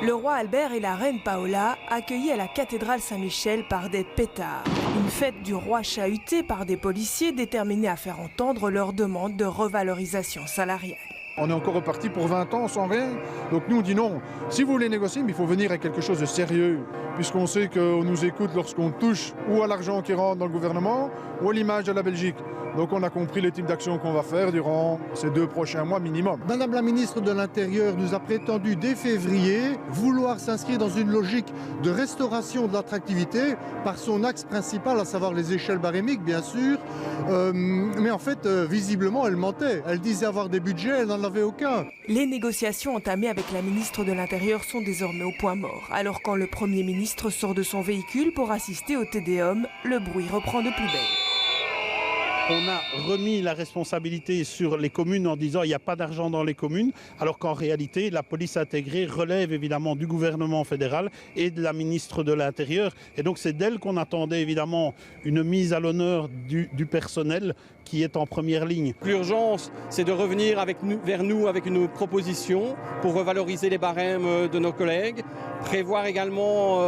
Speaker 10: Le roi Albert et la reine Paola accueillis à la cathédrale Saint-Michel par des pétards. Une fête du roi chahutée par des policiers déterminés à faire entendre leur demande de revalorisation salariale.
Speaker 11: On est encore reparti pour 20 ans sans rien. Donc nous, on dit non. Si vous voulez négocier, mais il faut venir avec quelque chose de sérieux. Puisqu'on sait qu'on nous écoute lorsqu'on touche ou à l'argent qui rentre dans le gouvernement ou à l'image de la Belgique. Donc on a compris les types d'actions qu'on va faire durant ces 2 prochains mois minimum.
Speaker 12: Madame la ministre de l'Intérieur nous a prétendu dès février vouloir s'inscrire dans une logique de restauration de l'attractivité par son axe principal, à savoir les échelles barémiques, bien sûr. Mais en fait, visiblement, elle mentait. Elle disait avoir des budgets, elle n'en avait aucun.
Speaker 10: Les négociations entamées avec la ministre de l'Intérieur sont désormais au point mort. Alors quand le Premier ministre sort de son véhicule pour assister au Tédéum, le bruit reprend de plus belle.
Speaker 13: On a remis la responsabilité sur les communes en disant qu'il n'y a pas d'argent dans les communes, alors qu'en réalité, la police intégrée relève évidemment du gouvernement fédéral et de la ministre de l'Intérieur. Et donc c'est d'elle qu'on attendait évidemment une mise à l'honneur du personnel qui est en première ligne.
Speaker 14: L'urgence, c'est de revenir vers nous avec une proposition pour revaloriser les barèmes de nos collègues, prévoir également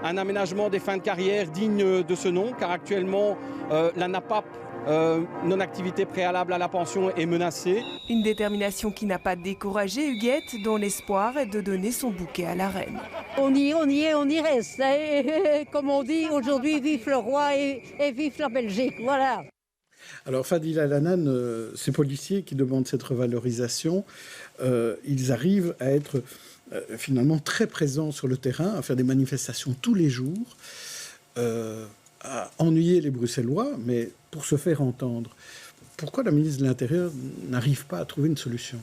Speaker 14: un aménagement des fins de carrière digne de ce nom, car actuellement la NAPAP non-activité préalable à la pension est menacée.
Speaker 10: Une détermination qui n'a pas découragé Huguette, dont l'espoir est de donner son bouquet à la reine.
Speaker 15: On y est, on y reste. Et, comme on dit aujourd'hui, vive le roi et vive la Belgique. Voilà.
Speaker 1: Alors Fadila El-Hanan, ces policiers qui demandent cette revalorisation, ils arrivent à être finalement très présents sur le terrain, à faire des manifestations tous les jours, à ennuyer les Bruxellois, mais pour se faire entendre. Pourquoi la ministre de l'Intérieur n'arrive pas à trouver une solution ?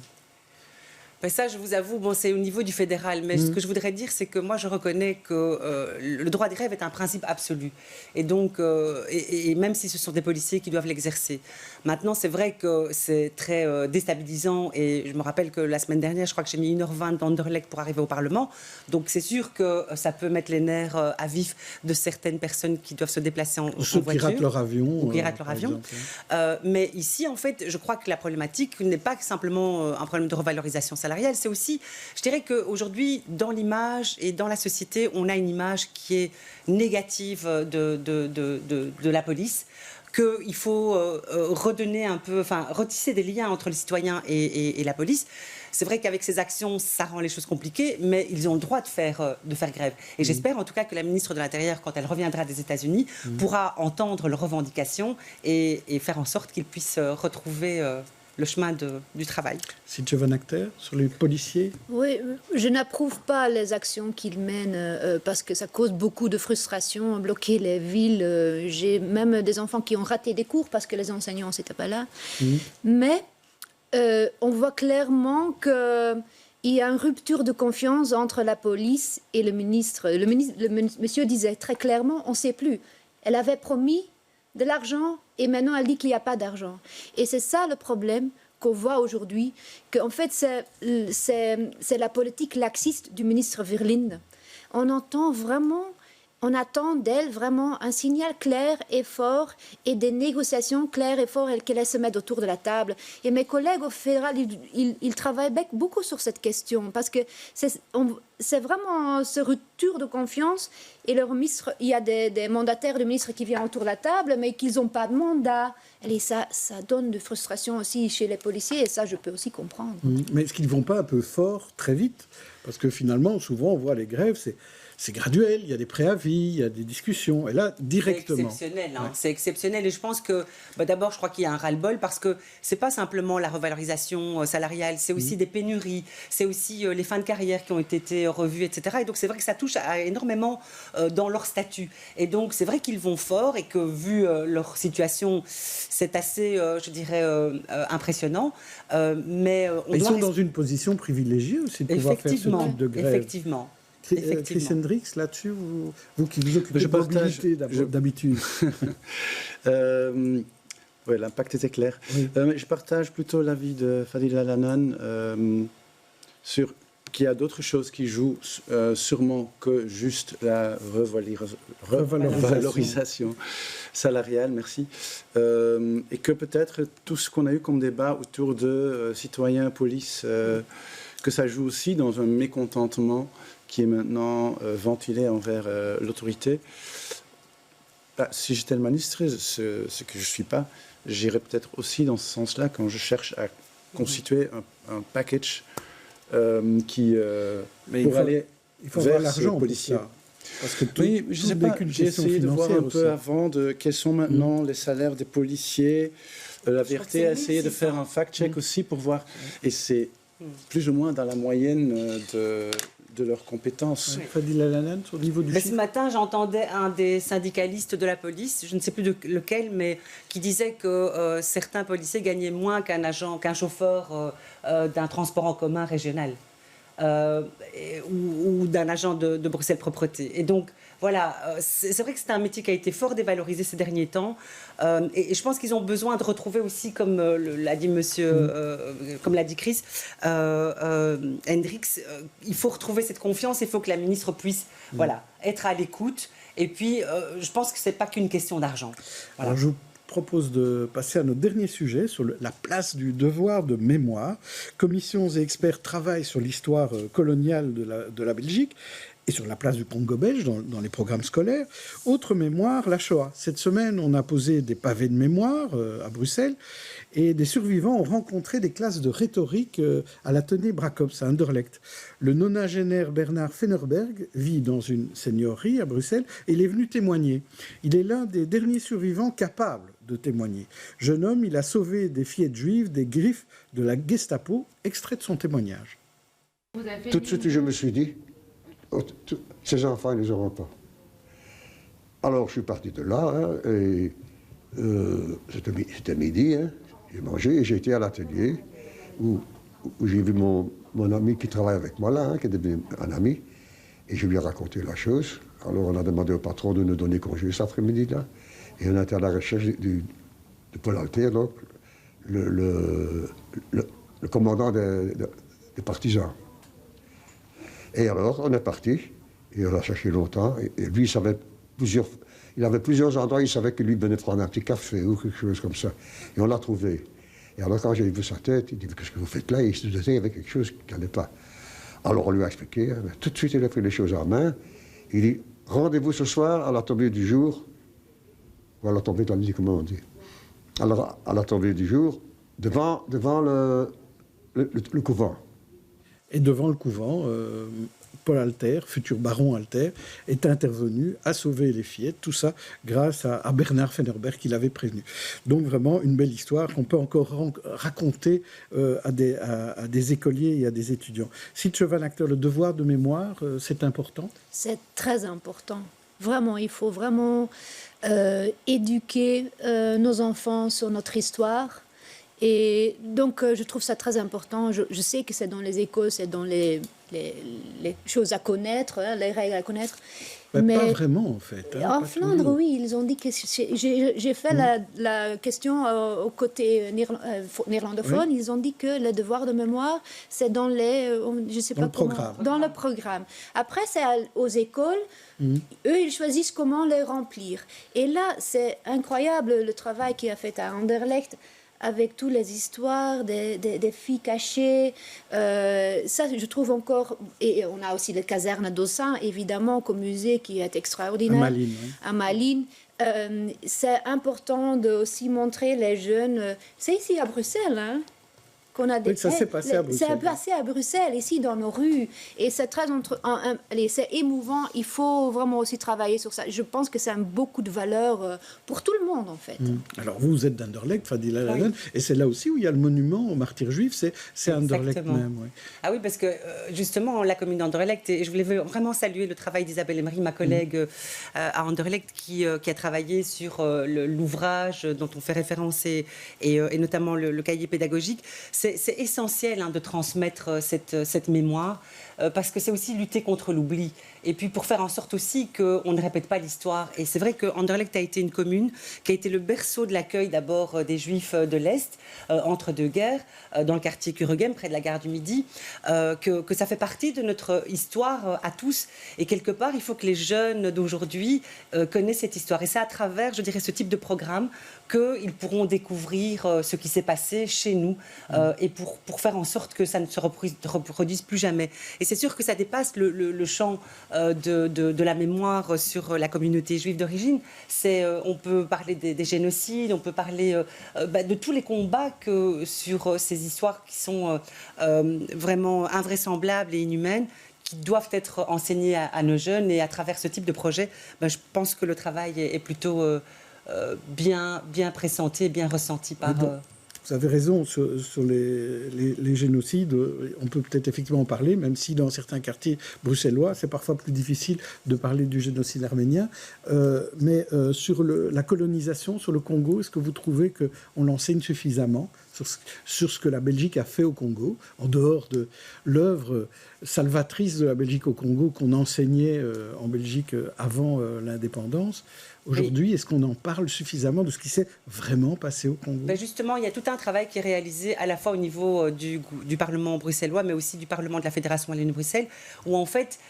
Speaker 8: Ben ça, je vous avoue, bon, c'est au niveau du fédéral. Mais ce que je voudrais dire, c'est que moi, je reconnais que le droit de grève est un principe absolu. Et donc, et même si ce sont des policiers qui doivent l'exercer. Maintenant, c'est vrai que c'est très déstabilisant. Et je me rappelle que la semaine dernière, je crois que j'ai mis 1h20 d'Anderlecht pour arriver au Parlement. Donc, c'est sûr que ça peut mettre les nerfs à vif de certaines personnes qui doivent se déplacer en voiture.
Speaker 1: Ceux qui ratent leur avion.
Speaker 8: Ou qui ratent leur avion. Mais ici, en fait, je crois que la problématique n'est pas simplement un problème de revalorisation salariale. C'est aussi, je dirais qu'aujourd'hui, dans l'image et dans la société, on a une image qui est négative de la police, qu'il faut redonner un peu, enfin, retisser des liens entre le citoyen et la police. C'est vrai qu'avec ces actions, ça rend les choses compliquées, mais ils ont le droit de faire grève. Et j'espère en tout cas que la ministre de l'Intérieur, quand elle reviendra des États-Unis, pourra entendre leurs revendications et faire en sorte qu'ils puissent retrouver le chemin du travail.
Speaker 1: Sylvie Van Achter, sur les policiers.
Speaker 7: Oui, je n'approuve pas les actions qu'ils mènent parce que ça cause beaucoup de frustration, bloquer les villes. J'ai même des enfants qui ont raté des cours parce que les enseignants n'étaient pas là. Mais on voit clairement qu'il y a une rupture de confiance entre la police et le ministre. Le monsieur disait très clairement, on ne sait plus. Elle avait promis de l'argent et maintenant elle dit qu'il n'y a pas d'argent. Et c'est ça le problème qu'on voit aujourd'hui, qu'en fait c'est la politique laxiste du ministre Verlinde. On attend d'elle vraiment un signal clair et fort et des négociations claires et fortes et qu'elle se mette autour de la table. Et mes collègues au fédéral, ils travaillent beaucoup sur cette question parce que c'est vraiment ce rupture de confiance. Et leur ministre, il y a des mandataires de ministres qui viennent autour de la table, mais qu'ils n'ont pas de mandat. Et ça donne de frustration aussi chez les policiers, et ça, je peux aussi comprendre.
Speaker 1: Mais est-ce qu'ils ne vont pas un peu fort, très vite ? Parce que finalement, souvent, on voit les grèves, c'est graduel, il y a des préavis, il y a des discussions, et là, directement.
Speaker 8: C'est exceptionnel, hein. C'est exceptionnel, et je pense que, d'abord, je crois qu'il y a un ras-le-bol, parce que c'est pas simplement la revalorisation salariale, c'est aussi des pénuries, c'est aussi les fins de carrière qui ont été revues, etc. Et donc, c'est vrai que ça touche énormément dans leur statut. Et donc, c'est vrai qu'ils vont fort, et que, vu leur situation, c'est assez, je dirais, impressionnant. Mais
Speaker 1: ils sont dans une position privilégiée aussi de pouvoir faire ce type de grève.
Speaker 8: Effectivement.
Speaker 1: Chris Hendricks, là-dessus, vous qui vous occupez de mobilité d'habitude.
Speaker 16: Oui, l'impact était clair. Oui. Je partage plutôt l'avis de Fadila El-Hanan sur qu'il y a d'autres choses qui jouent sûrement que juste la revalorisation salariale, merci. Et que peut-être tout ce qu'on a eu comme débat autour de citoyens, police, que ça joue aussi dans un mécontentement qui est maintenant ventilé envers l'autorité. Si j'étais le ministre, ce que je ne suis pas, j'irais peut-être aussi dans ce sens-là quand je cherche à constituer un package qui pour aller vers ces policiers.
Speaker 1: Parce que
Speaker 16: oui, je ne sais pas, j'ai essayé de voir un peu avant quels sont maintenant les salaires des policiers. La vérité a essayé de faire un fact-check aussi pour voir. Et c'est plus ou moins dans la moyenne de leurs compétences.
Speaker 1: Fadila El-Hanan, au niveau du chiffre.
Speaker 8: Ce matin, j'entendais un des syndicalistes de la police, je ne sais plus lequel, mais qui disait que certains policiers gagnaient moins qu'un chauffeur d'un transport en commun régional ou d'un agent de Bruxelles Propreté. Et donc, voilà, c'est vrai que c'est un métier qui a été fort dévalorisé ces derniers temps. Et je pense qu'ils ont besoin de retrouver aussi, comme l'a dit comme l'a dit Chris Hendricks, il faut retrouver cette confiance. Il faut que la ministre puisse, être à l'écoute. Et puis, je pense que c'est pas qu'une question d'argent. Voilà.
Speaker 1: Alors, je vous propose de passer à notre dernier sujet sur la place du devoir de mémoire. Commissions et experts travaillent sur l'histoire coloniale de la Belgique. et sur la place du Congo belge dans les programmes scolaires. Autre mémoire, la Shoah. Cette semaine, on a posé des pavés de mémoire à Bruxelles et des survivants ont rencontré des classes de rhétorique à l'atelier Bracops à Anderlecht. Le nonagénaire Bernard Fenerberg vit dans une seigneurie à Bruxelles et il est venu témoigner. Il est l'un des derniers survivants capables de témoigner. Jeune homme, il a sauvé des fillettes juives des griffes de la Gestapo, extrait de son témoignage.
Speaker 17: Tout de suite, je me suis dit, ces enfants, ils ne les auront pas. Alors, je suis parti de là, et c'était midi, j'ai mangé, et j'ai été à l'atelier, où j'ai vu mon ami qui travaille avec moi là, qui est devenu un ami, et je lui ai raconté la chose. Alors, on a demandé au patron de nous donner congé cet après-midi-là, et on a été à la recherche de Paul Alter, donc, le commandant des partisans. Et alors, on est parti, et on a cherché longtemps, et lui, il avait plusieurs endroits, il savait que lui venait prendre un petit café ou quelque chose comme ça. Et on l'a trouvé. Et alors, quand j'ai vu sa tête, il dit, qu'est-ce que vous faites là? Et il se doutait qu'il y avait quelque chose qui n'allait pas. Alors, on lui a expliqué, tout de suite, il a pris les choses en main. Il dit, rendez-vous ce soir à la tombée du jour, ou à la tombée de la nuit, comment on dit? Alors, à la tombée du jour, devant le couvent.
Speaker 1: Et devant le couvent, Paul Alter, futur baron Alter, est intervenu, a sauvé les fillettes, tout ça grâce à Bernard Fenerberg qui l'avait prévenu. Donc vraiment une belle histoire qu'on peut encore raconter à des écoliers et à des étudiants. Sid Cheval-Acteur, le devoir de mémoire, c'est important? C'est
Speaker 7: très important. Vraiment, il faut vraiment éduquer nos enfants sur notre histoire. Et donc, je trouve ça très important. Je sais que c'est dans les écoles, c'est dans les choses à connaître, les règles à connaître.
Speaker 1: Mais pas vraiment, en fait.
Speaker 7: En Flandre, oui, ils ont dit que... J'ai fait la question au côté néerlandophone. Oui. Ils ont dit que le devoir de mémoire, c'est dans je sais pas comment... Dans le programme. Après, c'est aux écoles. Eux, ils choisissent comment les remplir. Et là, c'est incroyable le travail qu'il a fait à Anderlecht, avec toutes les histoires des filles cachées. Ça, je trouve encore... Et on a aussi la caserne d'Ossin, évidemment, comme musée qui est extraordinaire. À Malines. C'est important de aussi montrer les jeunes... C'est ici à Bruxelles, hein, qu'on a des...
Speaker 1: Oui, ça s'est passé à Bruxelles.
Speaker 7: C'est passé à Bruxelles, ici, dans nos rues. Et c'est très c'est émouvant. Il faut vraiment aussi travailler sur ça. Je pense que ça a beaucoup de valeur pour tout le monde, en fait.
Speaker 1: Alors, vous êtes d'Anderlecht, Fadila Lalanne, oui. Et c'est là aussi où il y a le monument aux martyrs juifs. C'est Anderlecht même. Oui.
Speaker 8: Ah oui, parce que, justement, la commune d'Anderlecht, et je voulais vraiment saluer le travail d'Isabelle Emery, ma collègue à Anderlecht, qui a travaillé sur l'ouvrage dont on fait référence et notamment le cahier pédagogique. C'est essentiel de transmettre cette mémoire parce que c'est aussi lutter contre l'oubli et puis pour faire en sorte aussi qu'on ne répète pas l'histoire. Et c'est vrai que Anderlecht a été une commune qui a été le berceau de l'accueil d'abord des Juifs de l'Est entre deux guerres dans le quartier Kuregem près de la gare du Midi, que ça fait partie de notre histoire à tous et quelque part il faut que les jeunes d'aujourd'hui connaissent cette histoire et c'est à travers, je dirais, ce type de programme qu'ils pourront découvrir ce qui s'est passé chez nous et pour faire en sorte que ça ne se reproduise plus jamais. Et c'est sûr que ça dépasse le champ de la mémoire sur la communauté juive d'origine. On peut parler des génocides, on peut parler de tous les combats sur ces histoires qui sont vraiment invraisemblables et inhumaines, qui doivent être enseignées à nos jeunes. Et à travers ce type de projet, je pense que le travail est plutôt... bien pressenti, bien ressenti par...
Speaker 1: Vous avez raison sur les génocides. On peut peut-être effectivement en parler, même si dans certains quartiers bruxellois, c'est parfois plus difficile de parler du génocide arménien. Mais sur la colonisation, sur le Congo, est-ce que vous trouvez qu'on l'enseigne suffisamment sur ce que la Belgique a fait au Congo, en dehors de l'œuvre salvatrice de la Belgique au Congo qu'on enseignait en Belgique avant l'indépendance? Aujourd'hui, est-ce qu'on en parle suffisamment de ce qui s'est vraiment passé au Congo?
Speaker 8: Justement, il y a tout un travail qui est réalisé à la fois au niveau du Parlement bruxellois, mais aussi du Parlement de la Fédération Wallonie-Bruxelles, où en fait,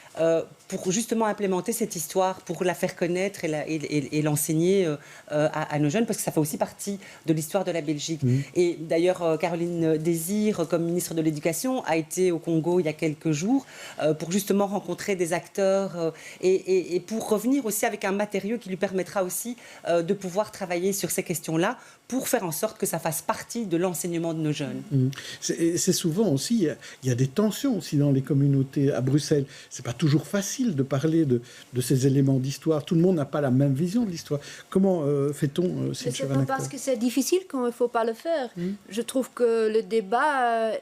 Speaker 8: pour justement implémenter cette histoire, pour la faire connaître et l'enseigner à nos jeunes, parce que ça fait aussi partie de l'histoire de la Belgique. Et D'ailleurs, Caroline Désir, comme ministre de l'Éducation, a été au Congo il y a quelques jours pour justement rencontrer des acteurs et pour revenir aussi avec un matériau qui lui permettra aussi de pouvoir travailler sur ces questions-là pour faire en sorte que ça fasse partie de l'enseignement de nos jeunes.
Speaker 1: C'est souvent aussi, il y a des tensions aussi dans les communautés à Bruxelles. C'est pas toujours facile de parler de ces éléments d'histoire. Tout le monde n'a pas la même vision de l'histoire. Comment fait-on,
Speaker 7: c'est pas parce que c'est difficile qu'il ne faut pas le faire. Je trouve que le débat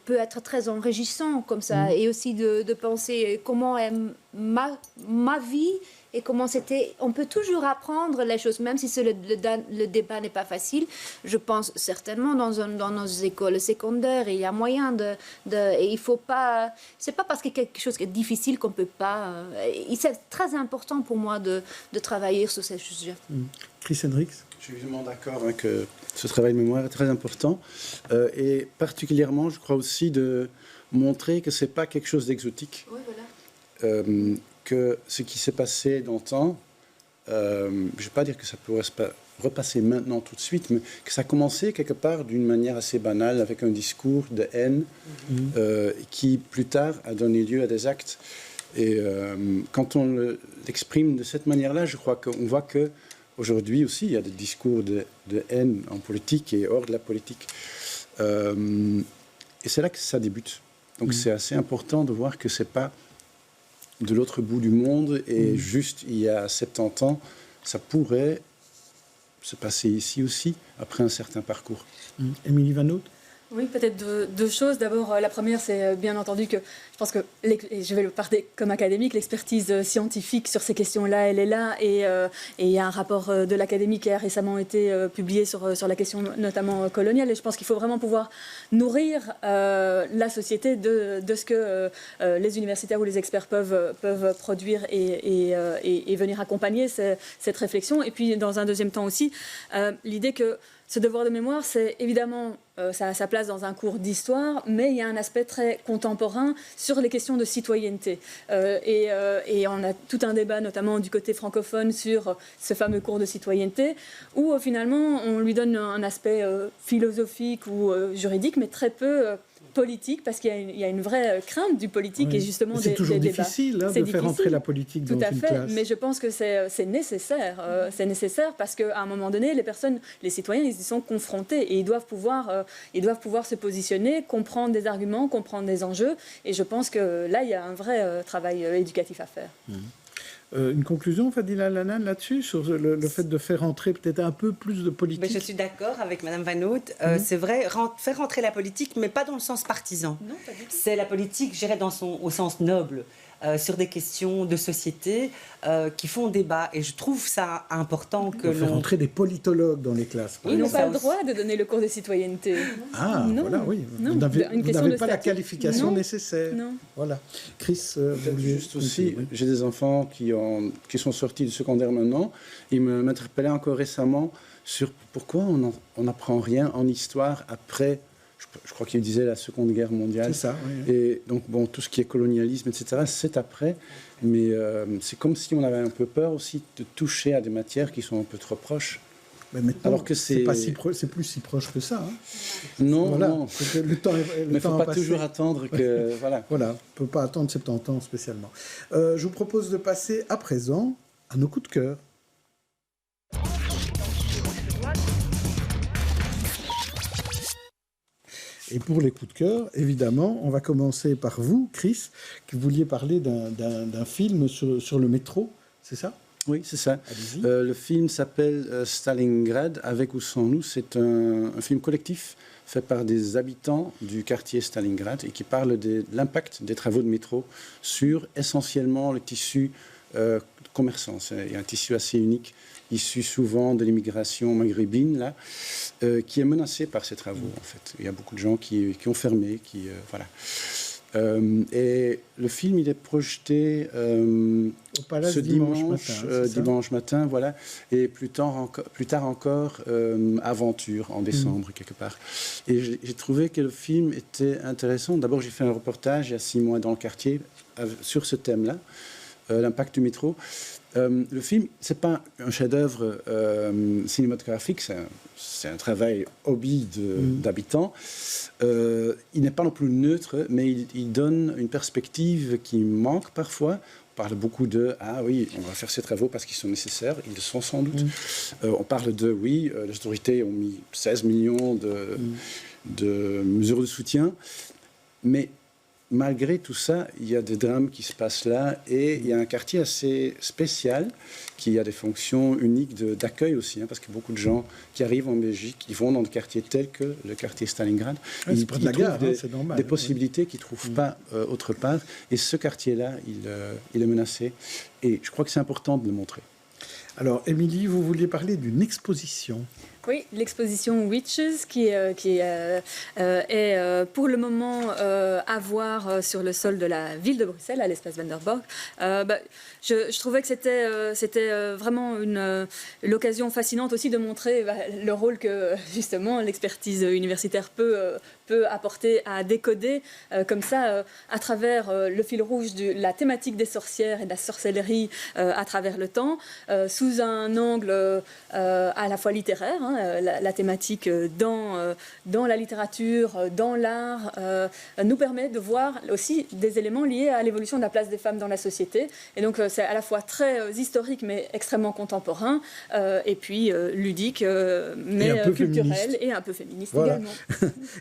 Speaker 7: peut être très enrichissant comme ça, et aussi de penser comment est ma vie et comment c'était. On peut toujours apprendre les choses, même si le débat n'est pas facile. Je pense certainement dans nos écoles secondaires, il y a moyen et il faut pas. C'est pas parce qu'il y a quelque chose qui est difficile qu'on peut pas. C'est très important pour moi de travailler sur ces sujets.
Speaker 1: Chris Hendricks.
Speaker 16: Je suis évidemment d'accord que ce travail de mémoire est très important et particulièrement, je crois aussi de montrer que c'est pas quelque chose d'exotique.
Speaker 7: Oui, voilà.
Speaker 16: Que ce qui s'est passé dans le temps, je ne vais pas dire que ça pourrait se repasser maintenant tout de suite, mais que ça a commencé quelque part d'une manière assez banale, avec un discours de haine qui plus tard a donné lieu à des actes. Et quand on l'exprime de cette manière-là, je crois qu'on voit qu'aujourd'hui aussi, il y a des discours de haine en politique et hors de la politique. Et c'est là que ça débute. Donc c'est assez important de voir que ce n'est pas de l'autre bout du monde, et juste il y a 70 ans, ça pourrait se passer ici aussi, après un certain parcours.
Speaker 1: Émilie Van Hout.
Speaker 6: Oui, peut-être deux choses. D'abord, la première, c'est bien entendu que je pense que, et je vais le parler comme académique, l'expertise scientifique sur ces questions-là, elle est là. Et il y a un rapport de l'Académie qui a récemment été publié sur la question notamment coloniale. Et je pense qu'il faut vraiment pouvoir nourrir la société de ce que les universitaires ou les experts peuvent produire et venir accompagner cette réflexion. Et puis, dans un deuxième temps aussi, l'idée que ce devoir de mémoire, c'est évidemment, ça a sa place dans un cours d'histoire, mais il y a un aspect très contemporain sur les questions de citoyenneté. Et on a tout un débat, notamment du côté francophone, sur ce fameux cours de citoyenneté, où finalement, on lui donne un aspect philosophique ou juridique, mais très peu politique, parce qu'il y a une vraie crainte du politique et justement des débats.
Speaker 1: C'est toujours difficile de faire entrer la politique dans une classe. Tout à fait,
Speaker 6: mais je pense que c'est nécessaire. C'est nécessaire parce qu'à un moment donné, les citoyens, ils y sont confrontés et ils doivent pouvoir se positionner, comprendre des arguments, comprendre des enjeux. Et je pense que là, il y a un vrai travail éducatif à faire.
Speaker 1: Une conclusion, Fadila Al-Hanan, là-dessus, sur le fait de faire entrer peut-être un peu plus de politique?
Speaker 8: Je suis d'accord avec Mme Van Hout. C'est vrai, faire entrer la politique, mais pas dans le sens partisan.
Speaker 6: Non, pas du tout.
Speaker 8: C'est la politique, je dirais, au sens noble, sur des questions de société qui font débat. Et je trouve ça important que l'on...
Speaker 1: Faire entrer des politologues dans les classes.
Speaker 6: Ils n'ont pas le droit de donner le cours de citoyenneté.
Speaker 1: Ah, non. Voilà, oui.
Speaker 6: Non,
Speaker 1: vous n'avez pas la qualification nécessaire.
Speaker 6: Non.
Speaker 1: Voilà. Chris,
Speaker 16: juste aussi, j'ai des enfants qui sont sortis du secondaire maintenant. Ils m'interpellaient encore récemment sur pourquoi on n'apprend rien en histoire après... Je crois qu'il disait la Seconde Guerre mondiale.
Speaker 1: C'est ça, oui.
Speaker 16: Et donc, bon, tout ce qui est colonialisme, etc., c'est après. Mais c'est comme si on avait un peu peur aussi de toucher à des matières qui sont un peu trop proches.
Speaker 1: Mais maintenant, alors que c'est plus si proche que ça. Hein.
Speaker 16: Non,
Speaker 1: voilà.
Speaker 16: non.
Speaker 1: Le temps
Speaker 16: mais il ne faut pas toujours attendre que... Voilà.
Speaker 1: Voilà, on ne peut pas attendre 70 ans spécialement. Je vous propose de passer à présent à nos coups de cœur. Et pour les coups de cœur, évidemment, on va commencer par vous, Chris, qui vouliez parler d'un film sur le métro, c'est ça?
Speaker 16: Oui, c'est ça. Le film s'appelle Stalingrad, avec ou sans nous. C'est un film collectif fait par des habitants du quartier Stalingrad et qui parle de l'impact des travaux de métro sur essentiellement le tissu commerçant. C'est un tissu assez unique, issu souvent de l'immigration maghrébine, là, qui est menacé par ces travaux, en fait. Il y a beaucoup de gens qui ont fermé, voilà. Et le film, il est projeté
Speaker 1: au Palace
Speaker 16: ce dimanche matin, voilà. Et plus tard encore, Aventure, en décembre, quelque part. Et j'ai trouvé que le film était intéressant. D'abord, j'ai fait un reportage il y a 6 mois dans le quartier sur ce thème-là. l'impact du métro. Le film, c'est pas un chef-d'œuvre cinématographique, c'est un travail hobby d'habitants. Il n'est pas non plus neutre, mais il donne une perspective qui manque parfois. On parle beaucoup de « Ah oui, on va faire ces travaux parce qu'ils sont nécessaires ». Ils le sont sans doute. On parle de « Oui, les autorités ont mis 16 millions de mesures de soutien ». Mais malgré tout ça, il y a des drames qui se passent là et il y a un quartier assez spécial qui a des fonctions uniques d'accueil aussi, parce que beaucoup de gens qui arrivent en Belgique, ils vont dans des quartiers tels que le quartier Stalingrad. Ils trouvent des possibilités qu'ils ne trouvent pas autre part. Et ce quartier-là, il est menacé. Et je crois que c'est important de le montrer.
Speaker 1: Alors, Émilie, vous vouliez parler d'une exposition.
Speaker 6: Oui, l'exposition Witches qui est pour le moment à voir sur le sol de la ville de Bruxelles, à l'espace Van der Borch. Je trouvais que c'était vraiment l'occasion fascinante aussi de montrer le rôle que justement l'expertise universitaire peut apporter à décoder comme ça à travers le fil rouge de la thématique des sorcières et de la sorcellerie à travers le temps, sous un angle à la fois littéraire, la thématique dans la littérature, dans l'art, nous permet de voir aussi des éléments liés à l'évolution de la place des femmes dans la société. Et donc c'est à la fois très historique mais extrêmement contemporain, et puis ludique, mais culturel et un peu féministe également.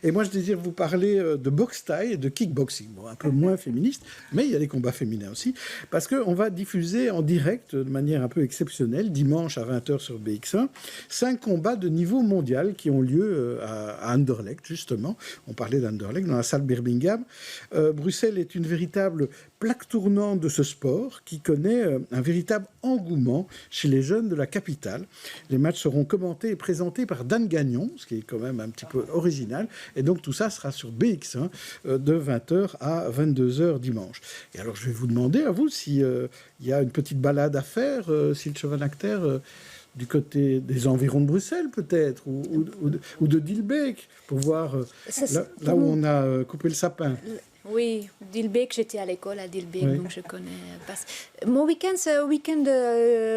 Speaker 1: Et moi je désire vous parler de boxe thaï et de kickboxing. Bon, un peu moins féministe, mais il y a des combats féminins aussi, parce qu'on va diffuser en direct, de manière un peu exceptionnelle, dimanche à 20h sur BX1, 5 combats de niveau mondial qui ont lieu à Anderlecht, justement. On parlait d'Anderlecht, dans la salle Birmingham. Bruxelles est une véritable plaque tournante de ce sport qui connaît un véritable engouement chez les jeunes de la capitale. Les matchs seront commentés et présentés par Dan Gagnon, ce qui est quand même un petit peu original. Et donc tout ça sera sur BX1 de 20h à 22h dimanche. Et alors je vais vous demander à vous s'il y a une petite balade à faire, Siltje van Acter, du côté des environs de Bruxelles peut-être, ou de Dilbeek, pour voir là où on a coupé le sapin.
Speaker 7: Oui, Dilbeek, j'étais à l'école à Dilbeek, oui. Donc je connais. Mon week-end, c'est un week-end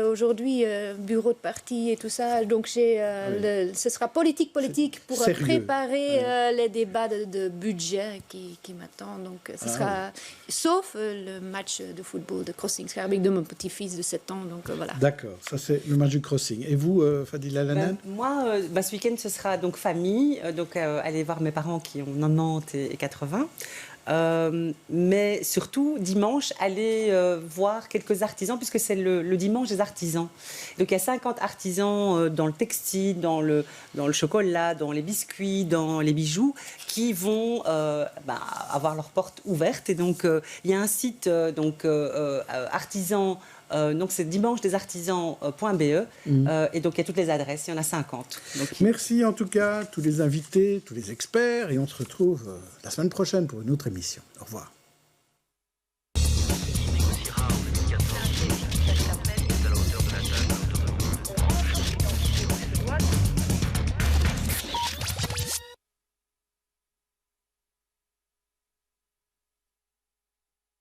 Speaker 7: aujourd'hui, bureau de parti et tout ça. Donc ce sera politique pour préparer les débats de budget qui m'attendent. Donc ce sera, sauf le match de football de Crossing Schaerbeek de mon petit-fils de 7 ans. Donc voilà.
Speaker 1: D'accord, ça c'est le match du Crossing. Et vous, Fadila Lanan?
Speaker 8: Moi, ce week-end, ce sera donc famille. Donc aller voir mes parents qui ont 90 et 80. Mais surtout dimanche aller voir quelques artisans puisque c'est le dimanche des artisans, donc il y a 50 artisans dans le textile, dans le chocolat, dans les biscuits, dans les bijoux qui vont avoir leurs portes ouvertes et donc il y a un site artisan. Donc c'est dimanche-des-artisans.be et donc il y a toutes les adresses, il y en a 50. Donc...
Speaker 1: Merci en tout cas tous les invités, tous les experts et on se retrouve la semaine prochaine pour une autre émission. Au revoir.